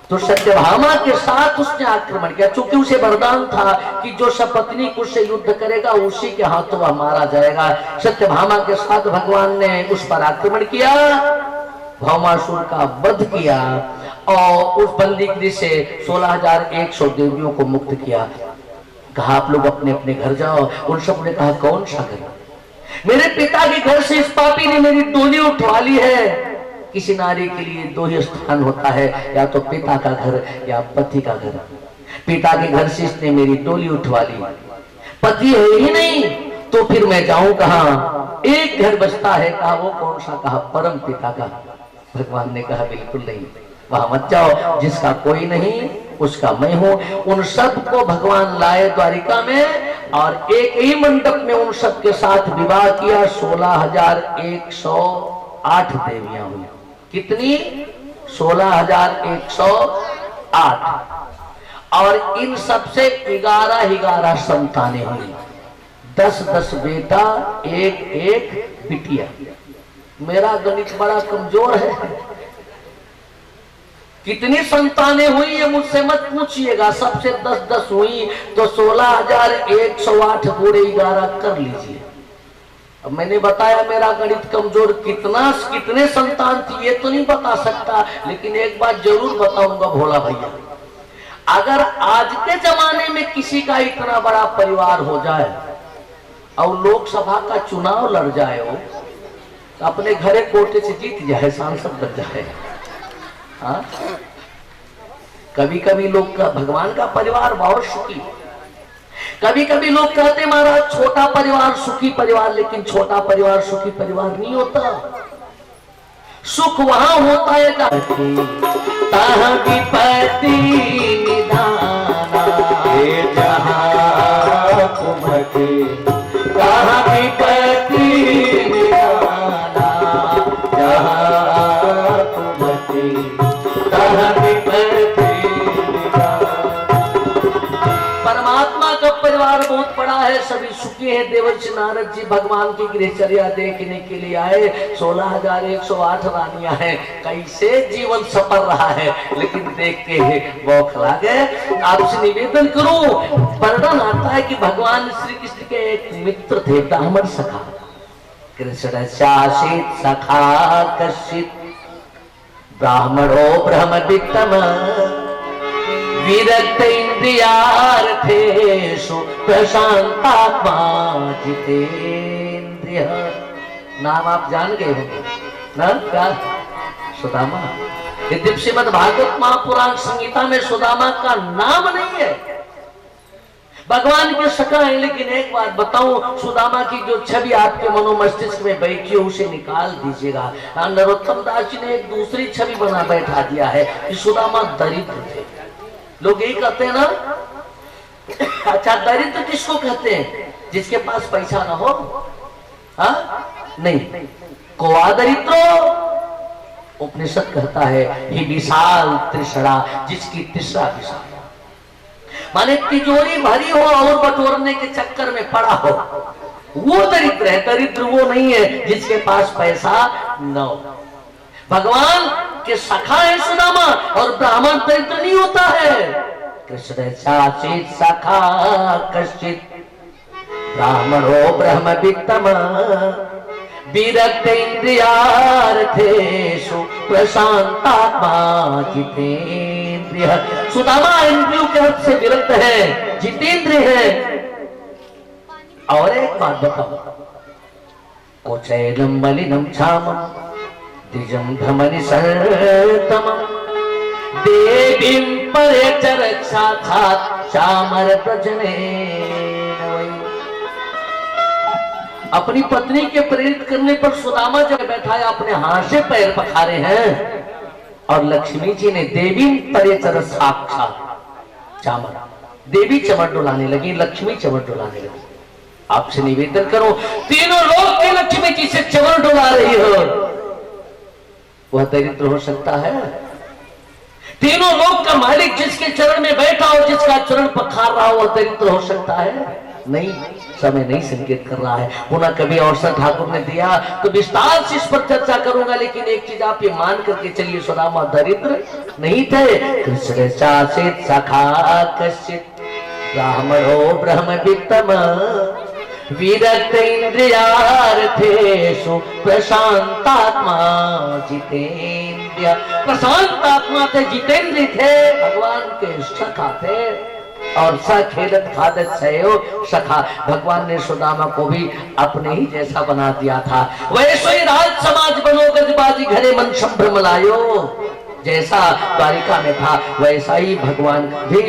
तो सत्यभामा के साथ उसने आक्रमण किया, चूंकि उसे वरदान था कि जो सपत्नी उससे युद्ध करेगा उसी के हाथों वह मारा जाएगा। सत्यभामा के साथ भगवान ने उस पर आक्रमण किया, भौमासुर का वध किया और उस बंदीगृह से 16,100 देवियों को मुक्त किया। कहा आप लोग अपने अपने घर जाओ। उन सब ने कहा कौन सा घर? मेरे पिता के घर से इस पापी ने मेरी डोली उठवा ली है। किसी नारी के लिए 2 ही स्थान होता है, या तो पिता का घर या पति का घर। पिता के घर से इसने मेरी डोली उठवा ली, पति है ही नहीं तो फिर मैं जाऊं कहाँ? एक घर बचता है, कहा वो कौन सा? कहा परम पिता का। भगवान ने कहा बिल्कुल नहीं, वहां मत जाओ, जिसका कोई नहीं उसका मैं हूं। उन सब को भगवान लाए द्वारिका में और एक ही मंडप में उन सब के साथ विवाह किया। 16,108 देवियां हुई। कितनी? 16,108। और इन सबसे 11 संतानें हुई। 10 बेटा, एक बिटिया। मेरा गणित बड़ा कमजोर है। कितनी संतानें हुई ये मुझसे मत पूछिएगा, सबसे 10 हुई तो 16,108 गुणे 11 कर लीजिए। अब मैंने बताया मेरा गणित कमजोर, कितने संतान थी ये तो नहीं बता सकता, लेकिन एक बात जरूर बताऊंगा भोला भैया, अगर आज के जमाने में किसी का इतना बड़ा परिवार हो जाए और लोकसभा का चुनाव लड़ जाए हो, तो अपने घरे कोटे से जीत जाए, सांसद बन जाए। हाँ? कभी कभी लोग का भगवान का परिवार बहुत सुखी। कभी कभी लोग कहते महाराज छोटा परिवार सुखी परिवार, लेकिन छोटा परिवार सुखी परिवार नहीं होता। सुख वहां होता है जहां विपत्ति निदाना, जहाँ कुमति कहाँ विपत्ति निदाना, जहाँ कुमति कहाँ विपत्ति निदाना। परमात्मा का परिवार बहुत बड़ा है, सभी सुखी हैं। देवर्षि नारद जी भगवान की गृहचर्या देखने के लिए आए। 16,108 रानियां हैं, कैसे जीवन सफल रहा है, लेकिन देख के बौखला गए। आपसे निवेदन करूं, वर्णन आता है कि भगवान श्री कृष्ण के एक मित्र थे, ब्राह्मण सखा। कृष्ण शासित सखा कश्चित ब्राह्मणो ब्रह्मवित्तम विरक्त इंद्रियार्थेषु प्रशांतात्मा जितेंद्रिय। नाम आप जान गए होंगे ना? क्या? सुदामा। यद्यपि श्रीमद् भागवत महापुराण संहिता में सुदामा का नाम नहीं है, भगवान के सखा है। लेकिन एक बात बताऊं, सुदामा की जो छवि आपके मनोमस्तिष्क में बैठी हो उसे निकाल दीजिएगा। नरोत्तम दास जी ने एक दूसरी छवि बना बैठा दिया है कि सुदामा दरिद्र थे। लोग यही कहते हैं ना। अच्छा, दरिद्र किसको कहते हैं? जिसके पास पैसा ना हो। हाँ? नहीं, कोआ दरिद्रो उपनिषद कहता है ये विशाल त्रिषणा, जिसकी तीसरा विशाल, माने तिजोरी भरी हो और बटोरने के चक्कर में पड़ा हो, वो दरिद्र है। दरिद्र वो नहीं है जिसके पास पैसा न हो। भगवान के सखा है सुदामा, और ब्राह्मण दरिद्र नहीं होता है। कृष्ण शासित सखा कश्चित ब्राह्मणो ब्रह्मवित्तम विरक्त इंद्रियार्थेषु प्रशांतात्मा जितेंद्रिय। सुदामा इंद्रियों के हद से विरक्त है, जितेंद्रिय है। और एक बात बताओ, कोचैलम मलिनम छामम द्विजं धमनि सर्तमं देवीं परिचरक्षात् चामर प्रजनेन वै। अपनी पत्नी के प्रेरित करने पर सुदामा जब बैठा है, अपने हाथ से पैर पखारे हैं, और लक्ष्मी जी ने देवी परिचर साक्षात चामर, देवी चमर डुलाने लगी, लक्ष्मी चमर डुलाने लगी। आपसे निवेदन करो, तीनों लोग की लक्ष्मी जी से चमर डुला रही हो, वह दरिद्र हो सकता है? तीनों लोग का मालिक जिसके चरण में बैठा हो, जिसका चरण पखार रहा हो, वह दरिद्र हो सकता है? नहीं, समय नहीं संकेत कर रहा है। पुनः कभी अवसर ठाकुर ने दिया तो विस्तार से इस पर चर्चा करूंगा, लेकिन एक चीज आप ये मान करके चलिए, सुदामा दरिद्र नहीं थे। कृष्ण शासित सखा कश्चित ब्राह्मणो ब्रह्मवित्तम विरक्त इंद्रियार्थेषु प्रशांतात्मा जितेंद्रिय। प्रशांत आत्मा थे, जितेंद्रिय थे, भगवान के सखा थे। और सखेलत खादत सयो सखा, भगवान ने सुदामा को भी अपने ही जैसा बना दिया था। वैसे ही राज समाज बनो गजबाजी घरे मन संभ्रम लायो। जैसा द्वारिका में था वैसा ही भगवान भी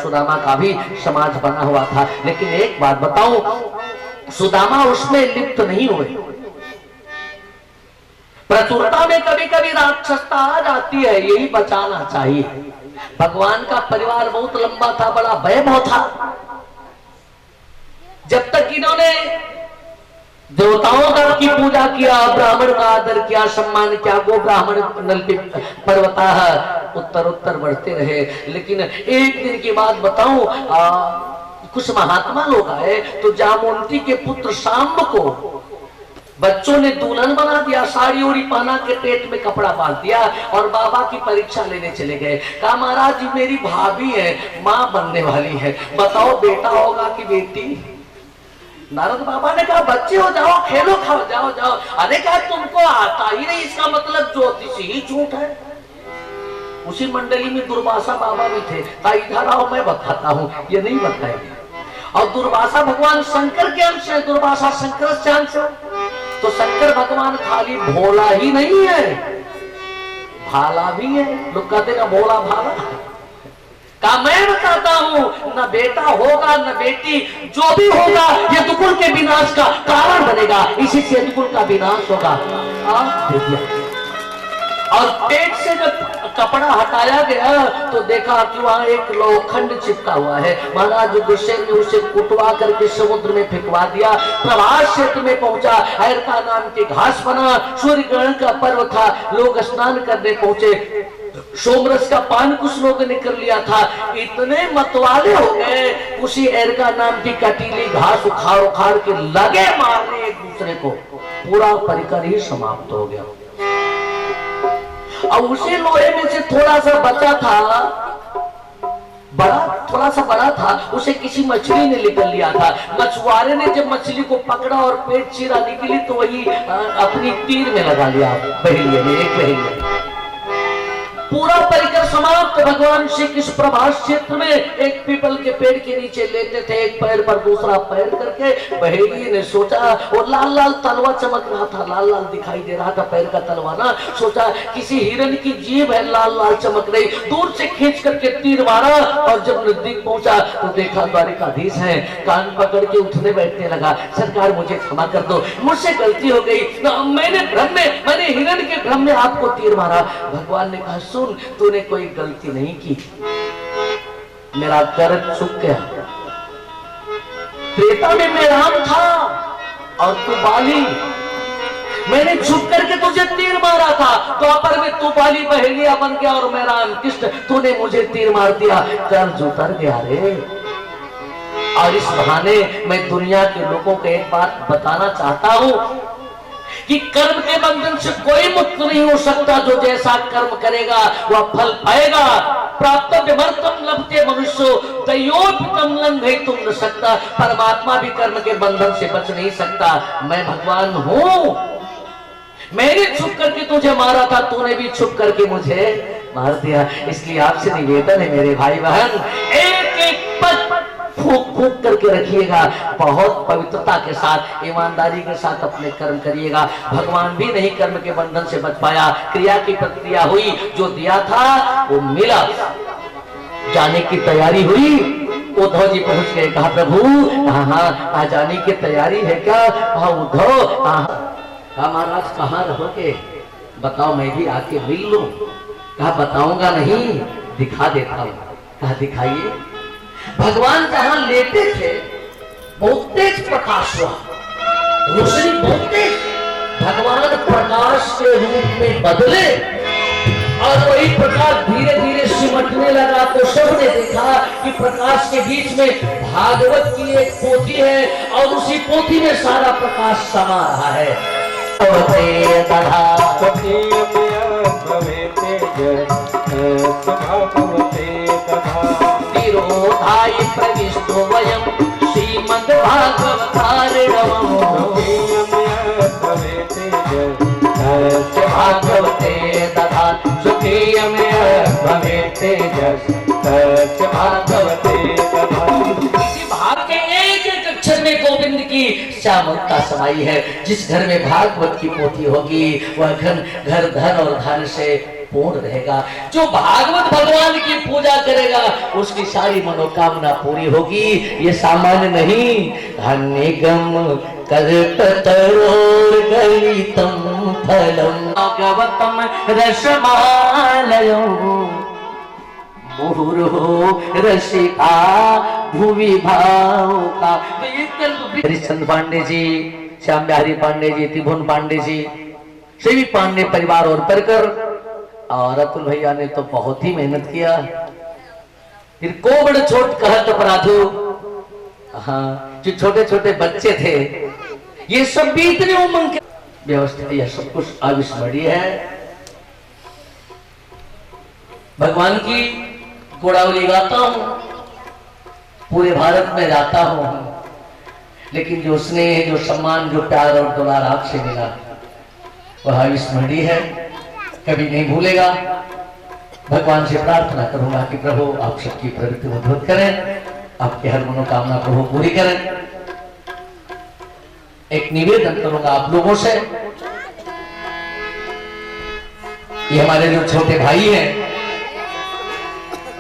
सुदामा का भी समाज बना हुआ था। लेकिन एक बात बताऊं, सुदामा उसमें लिप्त नहीं हुए। प्रचुरता में कभी कभी राक्षसता आ जाती है, यही बचाना चाहिए। भगवान का परिवार बहुत लंबा था, बड़ा वैभव था। जब तक इन्होंने देवताओं का की पूजा किया, ब्राह्मण का आदर किया, सम्मान किया, गो ब्राह्मण पर्वता उत्तर उत्तर बढ़ते रहे। लेकिन एक दिन की बात बताऊं, कुछ महात्मा लोग आए तो जामवंती के पुत्र शाम्ब को बच्चों ने दुल्हन बना दिया, साड़ी ओड़ी पहना के पेट में कपड़ा बांध दिया और बाबा की परीक्षा लेने चले गए। कहा महाराज जी मेरी भाभी है, माँ बनने वाली है, बताओ बेटा होगा कि बेटी? नारद बाबा ने कहा बच्चे हो जाओ, खेलो खाओ, जाओ जाओ। अरे क्या तुमको आता ही नहीं, इसका मतलब ज्योतिष ही झूठ है। उसी मंडली में दुर्वासा बाबा भी थे। इधर आओ मैं बताता हूँ, ये नहीं बताएंगे। और दुर्वासा भगवान शंकर के अंश है, दुर्वासा शंकर से अंश है। तो शंकर भगवान खाली भोला ही नहीं है, भाला भी है। लोग कहते ना भोला भाला। का मैं बताता हूँ, न बेटा होगा न बेटी, जो भी होगा ये दुकुल के विनाश का कारण बनेगा, इसी से दुकुल का विनाश होगा। और पेट से जब कपड़ा हटाया गया तो देखा कि वहां एक लोखंड चिपका हुआ है। महाराज गुस्से में उसे कुटवा करके समुद्र में फेंकवा दिया। प्रभास क्षेत्र में पहुंचा, हरका नाम की घास बना, सूर्य ग्रहण का पर्व था, लोग स्नान करने पहुंचे। सोमरस का पान कुछ लोगों ने कर लिया था, इतने मतवाले हो गए, उसी एरका नाम की कटीली घास उखाड़ उखाड़ के लगे मारने एक दूसरे को। पूरा परिकर ही समाप्त हो गया। और उसी लोहे में से थोड़ा सा बचा था, थोड़ा सा बड़ा था, उसे किसी मछली ने निकल लिया था। मछुआरे ने जब मछली को पकड़ा और पेट चीरा निकली तो वही अपनी तीर में लगा लिया, बहेलिये ने, एक बहेलिये। पूरा परिकर समाप्त। भगवान श्री कृष्ण प्रभास क्षेत्र में एक पीपल के पेड़ के नीचे लेटे थे, एक पैर पर दूसरा पैर करके। बहेलिये ने सोचा, और लाल लाल तलवा चमक रहा था, लाल लाल दिखाई दे रहा था पैर का तलवा ना। सोचा किसी हिरण की जीभ है, लाल लाल चमक रही। दूर से खींच करके तीर मारा और जब नजदीक पहुंचा तो देखा द्वारिकाधीश है। कान पकड़ के उठने बैठने लगा, सरकार मुझे क्षमा कर दो, मुझसे गलती हो गई, मैंने हिरण के भ्रम में आपको तीर मारा। भगवान ने कहा तूने कोई गलती नहीं की, मेरा कर्म चूक गया। त्रेता में मैं राम था और तू बाली, मैंने छुप करके तुझे तीर मारा था। द्वापर में तू बाली बहेलिया बन गया और मैं राम कृष्ण, तूने मुझे तीर मार दिया, कर्ज उतर गया रे। और इस बहाने मैं दुनिया के लोगों को एक बात बताना चाहता हूं कि कर्म के बंधन से कोई मुक्त नहीं हो सकता। जो जैसा कर्म करेगा वह फल पाएगा। प्राप्त विमर्तम लभते मनुष्यो दैयोपितम लंघयितुम न सकता। परमात्मा भी कर्म के बंधन से बच नहीं सकता। मैं भगवान हूं, मैंने छुप करके तुझे मारा था, तूने भी छुप करके मुझे मार दिया। इसलिए आपसे निवेदन है मेरे भाई बहन, एक एक पद फूक फूक करके रखिएगा। बहुत पवित्रता के साथ, ईमानदारी के साथ अपने कर्म करिएगा। भगवान भी नहीं कर्म के बंधन से बच पाया। क्रिया की प्रक्रिया हुई, जो दिया था वो मिला। जाने की तैयारी हुई, उद्धव जी पहुंच गए। कहा प्रभु हाँ आ जाने की तैयारी है क्या? हाँ उद्धव, कहा महाराज कहाँ रहोगे, बताओ मैं भी आके मिल लूं। कहा बताऊंगा नहीं, दिखा देता हूं। कहा दिखाइए। भगवान जहां लेटे थे बहुत तेज प्रकाश हुआ, रोशनी बहुत तेज। भगवान प्रकाश के रूप में बदले और वही प्रकाश धीरे धीरे सिमटने लगा। तो सबने देखा कि प्रकाश के बीच में भागवत की एक पोथी है और उसी पोथी में सारा प्रकाश समा रहा है। तिरोधाय प्रविष्टो वयं श्रीमद्भागवतारिणवम् भागवते दधात् स्वकीयमेव तेजस् भागवते दधात्। इसी भाग के एक एक अक्षर में गोविंद की श्यामलता समाई है। जिस घर में भागवत की पोथी होगी वह घर धन और धन से पूर्ण रहेगा। जो भागवत भगवान की पूजा करेगा उसकी सारी मनोकामना पूरी होगी। ये सामान्य नहीं। निगम करतरोर गलितम फलम भागवतम रसमालयो मुहुर्हो रसिका भुवि भाव का। हरिश्चंद्र पांडे जी, श्याम बिहारी पांडे जी, त्रिभुवन पांडे जी, सभी पांडे परिवार और परिकर और अतुल भैया ने तो बहुत ही मेहनत किया। फिर कोबड़ छोट कहत अपराधो, हाँ, जो छोटे छोटे बच्चे थे ये सब भी इतने उमंग के व्यवस्थित, यह सब कुछ अविस्मरणीय है। भगवान की गुणावली गाता हूं, पूरे भारत में जाता हूं, लेकिन जो स्नेह, जो सम्मान, जो प्यार और दुलार आपसे मिला वह अविस्मरणीय है, कभी नहीं भूलेगा। भगवान से प्रार्थना करूंगा कि प्रभु आप सबकी प्रवृत्ति उद्भुत करें, आपकी हर मनोकामना प्रभु पूरी करें। एक निवेदन करूंगा आप लोगों से, ये हमारे जो छोटे भाई हैं,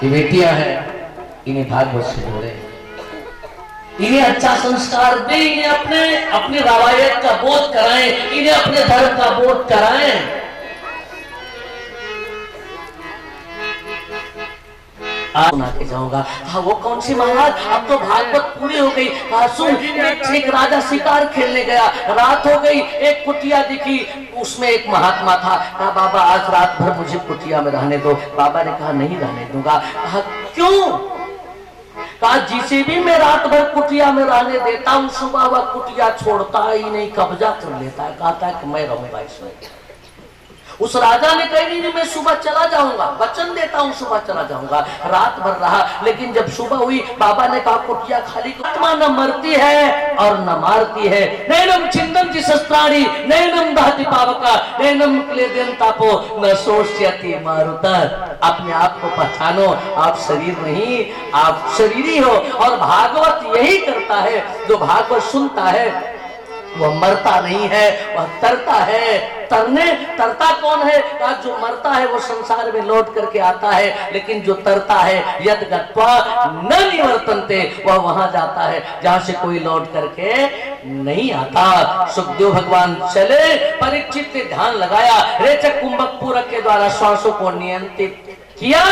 ये बेटियां हैं, इन्हें भागवत से जोड़े, इन्हें अच्छा संस्कार दें, इन्हें अपने रवायत का बोध कराएं, इन्हें अपने धर्म का बोध कराएं। सुना के जाऊंगा। हाँ, वो कौन सी महाराज, अब तो भागवत पूरी हो गई। सुन, एक राजा शिकार खेलने गया, रात हो गई, एक कुटिया दिखी, उसमें एक महात्मा था। कहा बाबा आज रात भर मुझे कुटिया में रहने दो। बाबा ने कहा नहीं रहने दूंगा। कहा क्यों? कहा जिसे भी मैं रात भर कुटिया में रहने देता हूँ सुबह वह कुटिया छोड़ता ही नहीं, कब्जा कर लेता है, कहता है कि मैं रहूंगा इसमें। उस राजा ने कहा नहीं मैं सुबह चला जाऊंगा, वचन देता हूं सुबह चला जाऊंगा। रात भर रहा, लेकिन जब सुबह हुई बाबा ने कहा कुटिया खाली। आत्मा न मरती है और न मारती है। नैनम छिन्दन्ति शस्त्राणि नैनम दहति पावका नैनम क्लेदयन् तापो न शोष्यति मारुता। अपने आप को पहचानो, आप शरीर नहीं, आप शरीरी हो। और भागवत यही करता है, जो भागवत सुनता है वह मरता नहीं है, वह तरता है। तरता कौन है? कहा जो मरता है वो संसार में लौट करके आता है, लेकिन जो तरता है यद गत्वा न निवर्तन्ते, वह वहां जाता है जहां से कोई लौट करके नहीं आता। सुखदेव भगवान चले, परीक्षित ने ध्यान लगाया, रेचक कुंभक पूरक के द्वारा श्वासों को नियंत्रित किया।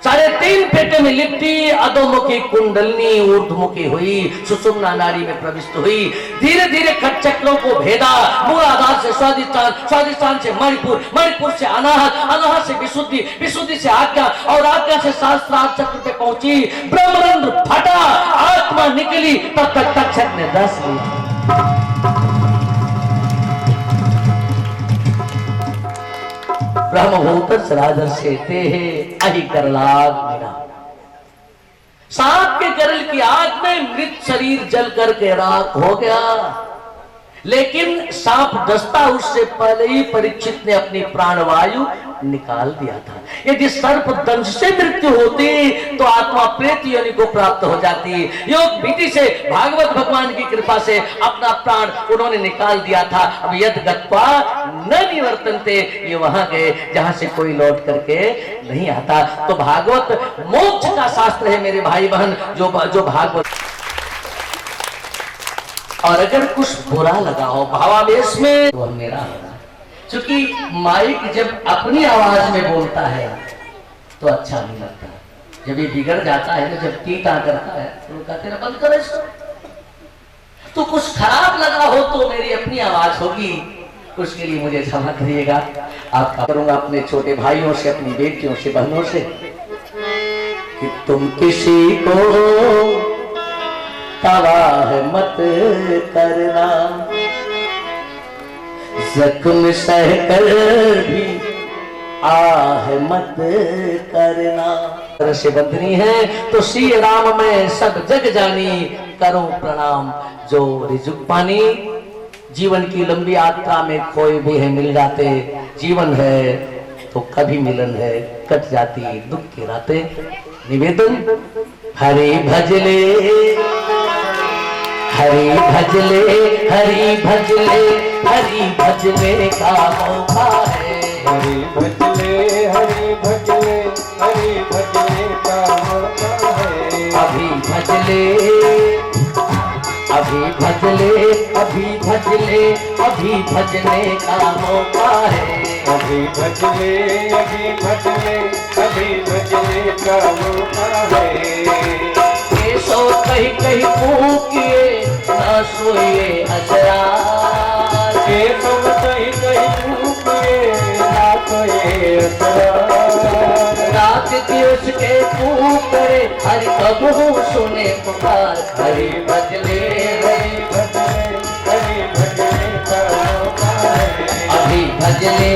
3.5 पेटे में लिपटी अधोमुखी कुंडलनी ऊर्ध्वमुखी हुई, सुषुम्ना नाड़ी में प्रविष्ट हुई। धीरे धीरे खट चक्रों को भेदा, मूलाधार से स्वादिष्ठान, स्वादिष्ठान से मणिपुर, मणिपुर से अनाहत, अनाहत से विशुद्धि, विशुद्धि से आज्ञा और आज्ञा से सहस्त्रार चक्र पे पहुंची। ब्रह्मरंध्र फटा, आत्मा निकली। तब तक तक्षक ने 10 ली। ब्रह्मभूत राजर्षे ते अहि करलाग मेरा। सांप के गरल की आग में मृत शरीर जल करके राख हो गया, लेकिन सांप डसता उससे पहले ही परीक्षित ने अपनी प्राणवायु निकाल दिया था। यदि सर्प दंश से मृत्यु होती तो आत्मा प्रेत योनि को प्राप्त हो जाती। योग विधि से भागवत भगवान की कृपा से अपना प्राण उन्होंने निकाल दिया था। अब यद गत्वा न निवर्तन्ते, ये वहां गए जहां से कोई लौट करके नहीं आता। तो भागवत मोक्ष का शास्त्र है मेरे भाई बहन, जो भागवत। और अगर कुछ बुरा लगा हो भावावेश में, वो मेरा होगा। क्योंकि माइक जब अपनी आवाज में बोलता है तो अच्छा नहीं लगता। जब ये बिगड़ जाता है ना, जब टीका करता है तो कहते हैं बंद करो इसको। तो कुछ खराब लगा हो तो मेरी अपनी आवाज होगी, उसके लिए मुझे क्षमा करिएगा। आपका करूंगा अपने छोटे भाइयों से, अपनी बेटियों से, बहनों से कि तुम किसी को तबाह मत करना, जख्म सह कर भी आह मत करना। से बंधनी है तो श्री राम में सब जग जानी, करो प्रणाम जो रिजुक पानी। जीवन की लंबी यात्रा में खोए भी है मिल जाते, जीवन है तो कभी मिलन है, कट जाती दुख की रातें। निवेदन हरे भजले हरि भजले हरि भजले हरि भजले का मौका है। हरि भजले हरि भजले हरि भजले का मौका है। अभी भजले अभी भजले अभी भजले अभी भजने का मौका है। अभी भजले अभी भजले अभी भजले का मौका है। ये सो कहीं कहीं फूकिए ना सोइए असरार। ये सब कहीं कहीं फूकिए ना सोए असरार। रात दिवस के फूकरे हरि कबू सुने पुकार। हरि भजले हरि भजले हरि भजले का मौका है। अभी भजले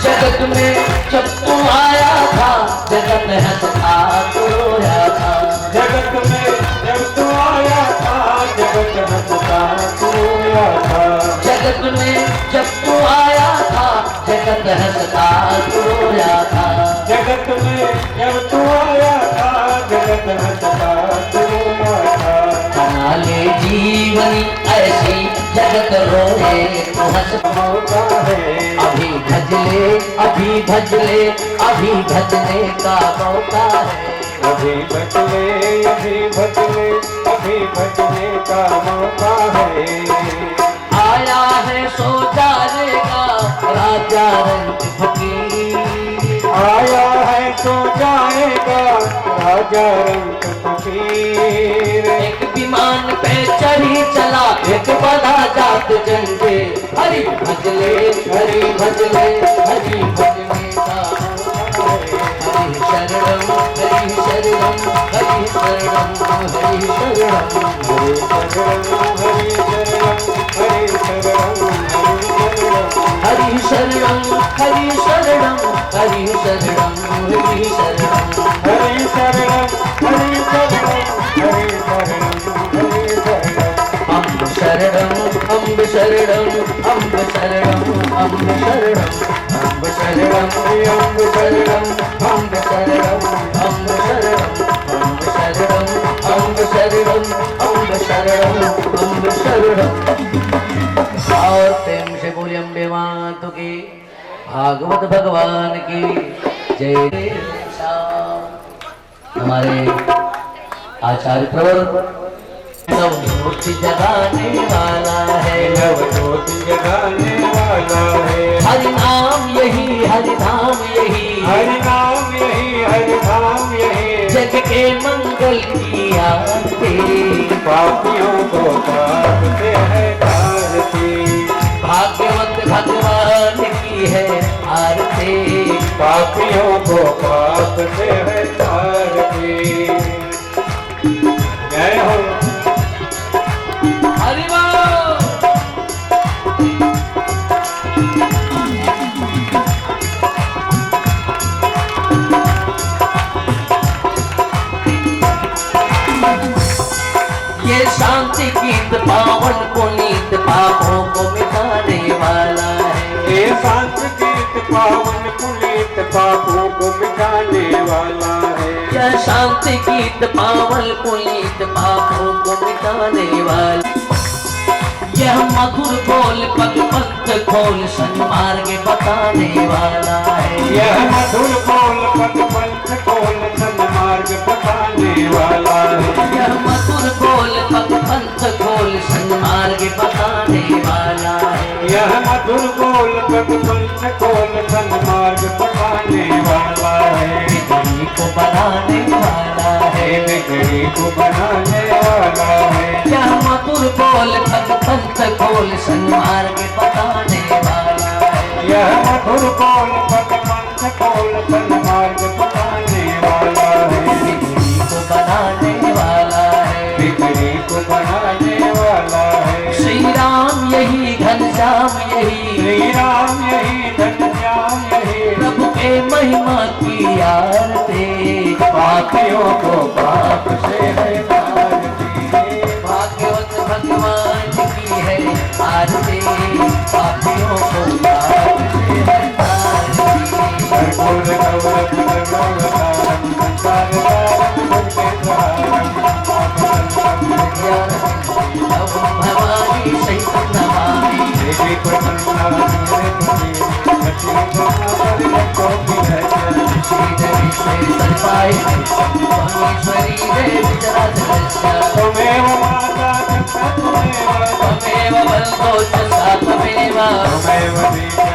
जगत में जब तू आया था जगत हंसता तो रोया था। जगत में जब तू आया था जगत हंसता तू रोया था। जगत में जब तू आया था जगत हंसता तो रोया था। जगत में जब तू आया था जगत हंसता तू रोया था। बना ले जीवनी ऐसी जगत रोए तो हंस मौका है। अभी भजले अभी भजले अभी भजने का मौका है। अभी भजले अभी भजले अभी भजने का मौका है। आया है सो जाएगा राजा रंग फकीर। आया है तो जाएगा राजा रंग फकीर। एक विमान पे चढ़ी चला एक बड़ा जात जंगे। हरि भजले हरि भजले हरि भजने का मौका है। हरि शरणम हरि शरणम हरि शरणम हरि शरणम। हरि शरणं हरि शरणं हरि शरणं हरि शरणं हरि शरणम हरि शरणम हरि शरणम हरि शरणम। हरि शरणं हरि शरणं हरि शरणं हरि शरणं। अम्ब शरणम अम्ब शरणम अम्ब शरणम अम्ब शरणम अम्ब शरणम अम्ब शरणम अम्ब शरणम अम्ब शरणम अम्ब शरणम अम्ब शरणम अम्ब शरणम। और प्रेम से बोले अम्बे मातु की भागवत भगवान की जय। हमारे आचार्य प्रवर नवज्योति जगाने वाला है। नवज्योति जगाने वाला है। हरि नाम यही हरि धाम यही हरि नाम यही हरि धाम यही। जग के मंगल की आरती। पापियों को पाप से है तारती। भाग्यवत भगवान की है आरती। पापियों को पाप से है तारती। जय हो। हरि बोल। ये शांति गीत पावन पुनीत पापों को मिटाने वाला है। ये शांत गीत पावन पुनीत पापों को मिटाने वाला है। यह शांति गीत पावन पुनीत पापों को मिटाने वाला। यह मधुर बोल पग पंथ खोल सन्मार्ग बताने वाला है। यह मधुर बोल पग पंथ खोल सन्मार्ग बताने वाला है। यह मधुर बोल पग पंथ खोल सन्मार्ग बताने वाला है। यह मधुर बोल पग पंथ खोल सन्मार्ग बताने वाला है। बिगड़ी को बनाने वाला है। बिगड़ी को बनाने वाला है। यह मधुर बोल पग पंथ खोल सन्मार्ग बताने वाला है। यह मधुर बोल पग पंथ खोल सन्मार्ग बताने वाला है। बिगड़ी को बनाने वाला है। बिगड़ी को बनाने वाला है। श्री राम यही घनश्याम यही श्री राम यही धन्यश्याम यही। प्रभु के महिमा की आरती। पापियों को पाप से है तारती। भाग्यवत भगवान की है आरती। पापियों को पाप से है तारती। कर्पूर गौरव नारायणी त्वमीश्वरी देवी चराचरस्य त्वमेव माता पिता त्वमेव बन्धो च सा त्वमेव त्वमेव बीजा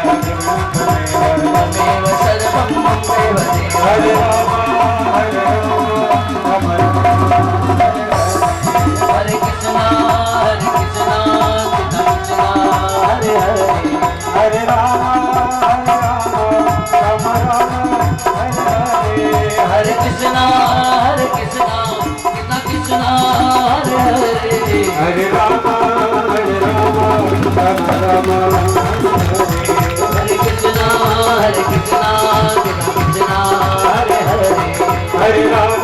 त्वमेव सर्वं त्वमेव देव हरे राम हरे राम राम राम हरे कृष्णा कृष्णा कृष्णा हरे हरे हरे राम राम राम हरे हरे हरे कृष्णा कृष्णा कृष्णा हरे हरे हरे राम राम राम हरे कृष्णा कृष्णा कृष्णा हरे हरे हरे राम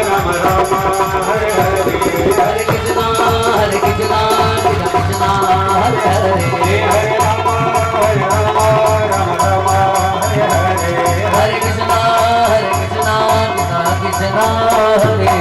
राम राम हरे हरे हरे कृष्णा कृष्णा कृष्णा हरे हरे हरे राम राम राम हरे हरे हरे कृष्णा कृष्णा कृष्णा हरे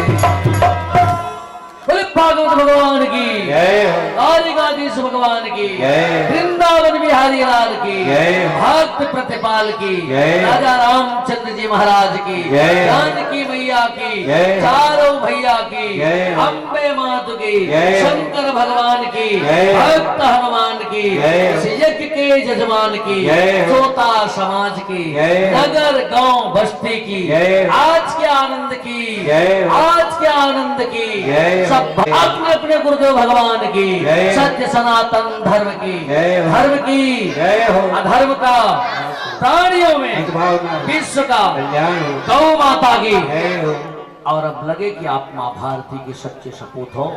बोले भागवत भगवान की जय हो द्वारिकाधीश भगवान की जय। वृंदावन बिहारी लाल की जय। भक्त प्रतिपाल की जय। राजा रामचंद्र जी महाराज की जय। जानकी मैया की जय। चारों भैया की जय। अम्बे मात की जय। शंकर भगवान की जय। भक्त हनुमान की जय। इस यज्ञ के जजमान की जय। श्रोता समाज की जय। नगर गांव बस्ती की जय। आज के आनंद की जय। आज के आनंद की जय। सब अपने अपने गुरुदेव भगवान की जय। सत्य सनातन धर्म की जय हो। धर्म की जय हो अधर्म का प्राणियों में भावना विश्व का कल्याण हो गौ माता की जय हो और अब लगे कि आप मां भारती के सच्चे सपूत हो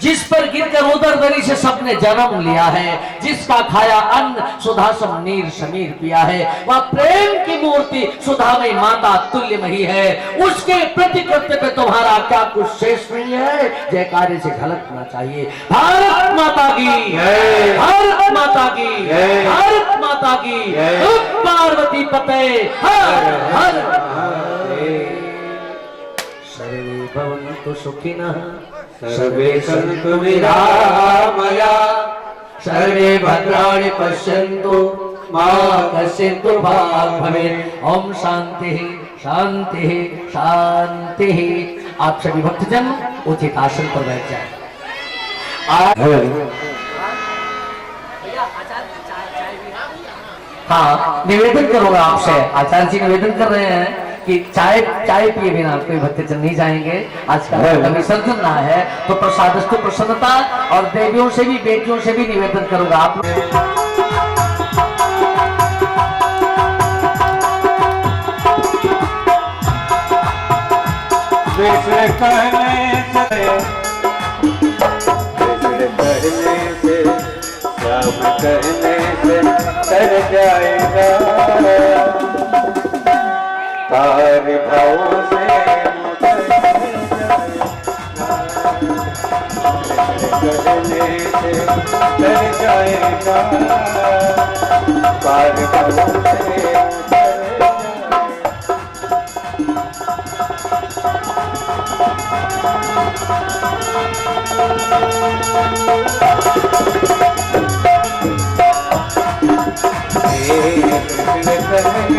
जिस पर गिरकर उदरदरी से सबने जन्म लिया है जिसका खाया अन्न सुधा सम नीर समीर पिया है वह प्रेम की मूर्ति सुधा में माता तुल्य मही है उसके प्रतिकृत्य पे तुम्हारा क्या कुछ शेष नहीं है जयकारे से झलकना चाहिए भारत माता की जय। भारत माता की जय। भारत माता की जय। पार्वती पते हर हर सर्वे भवन्तु सुखिनः सर्वे सन्तु निरामया सर्वे भद्राणि पश्यन्तु मा कश्चित् दुर्भाग् भवेत् ओम शांति शांति शांति आप सभी भक्तजन उचित आसन पर बैठ जाएं हाँ निवेदन करूंगा आपसे आचार्य जी निवेदन कर रहे हैं कि चाय पिए बिना कोई भक्तजन नहीं जाएंगे आज का विसर्जन ना है तो प्रसादस्तु प्रसन्नता और देवियों से भी बेटियों से भी निवेदन करूंगा आप विश्व कहने से सब कहने से तर जाएगा तार भाव से कहने से तर जाएगा तार भाव से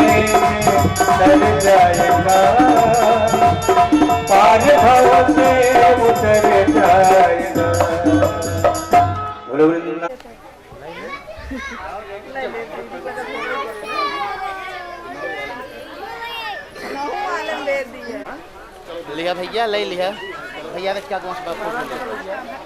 तर जाएगा पार भाव से उतर जाएगा लिया भैया ले लिया भैया क्या कौन सा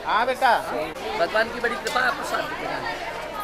हाँ बेटा भगवान की बड़ी कृपा है प्रसाद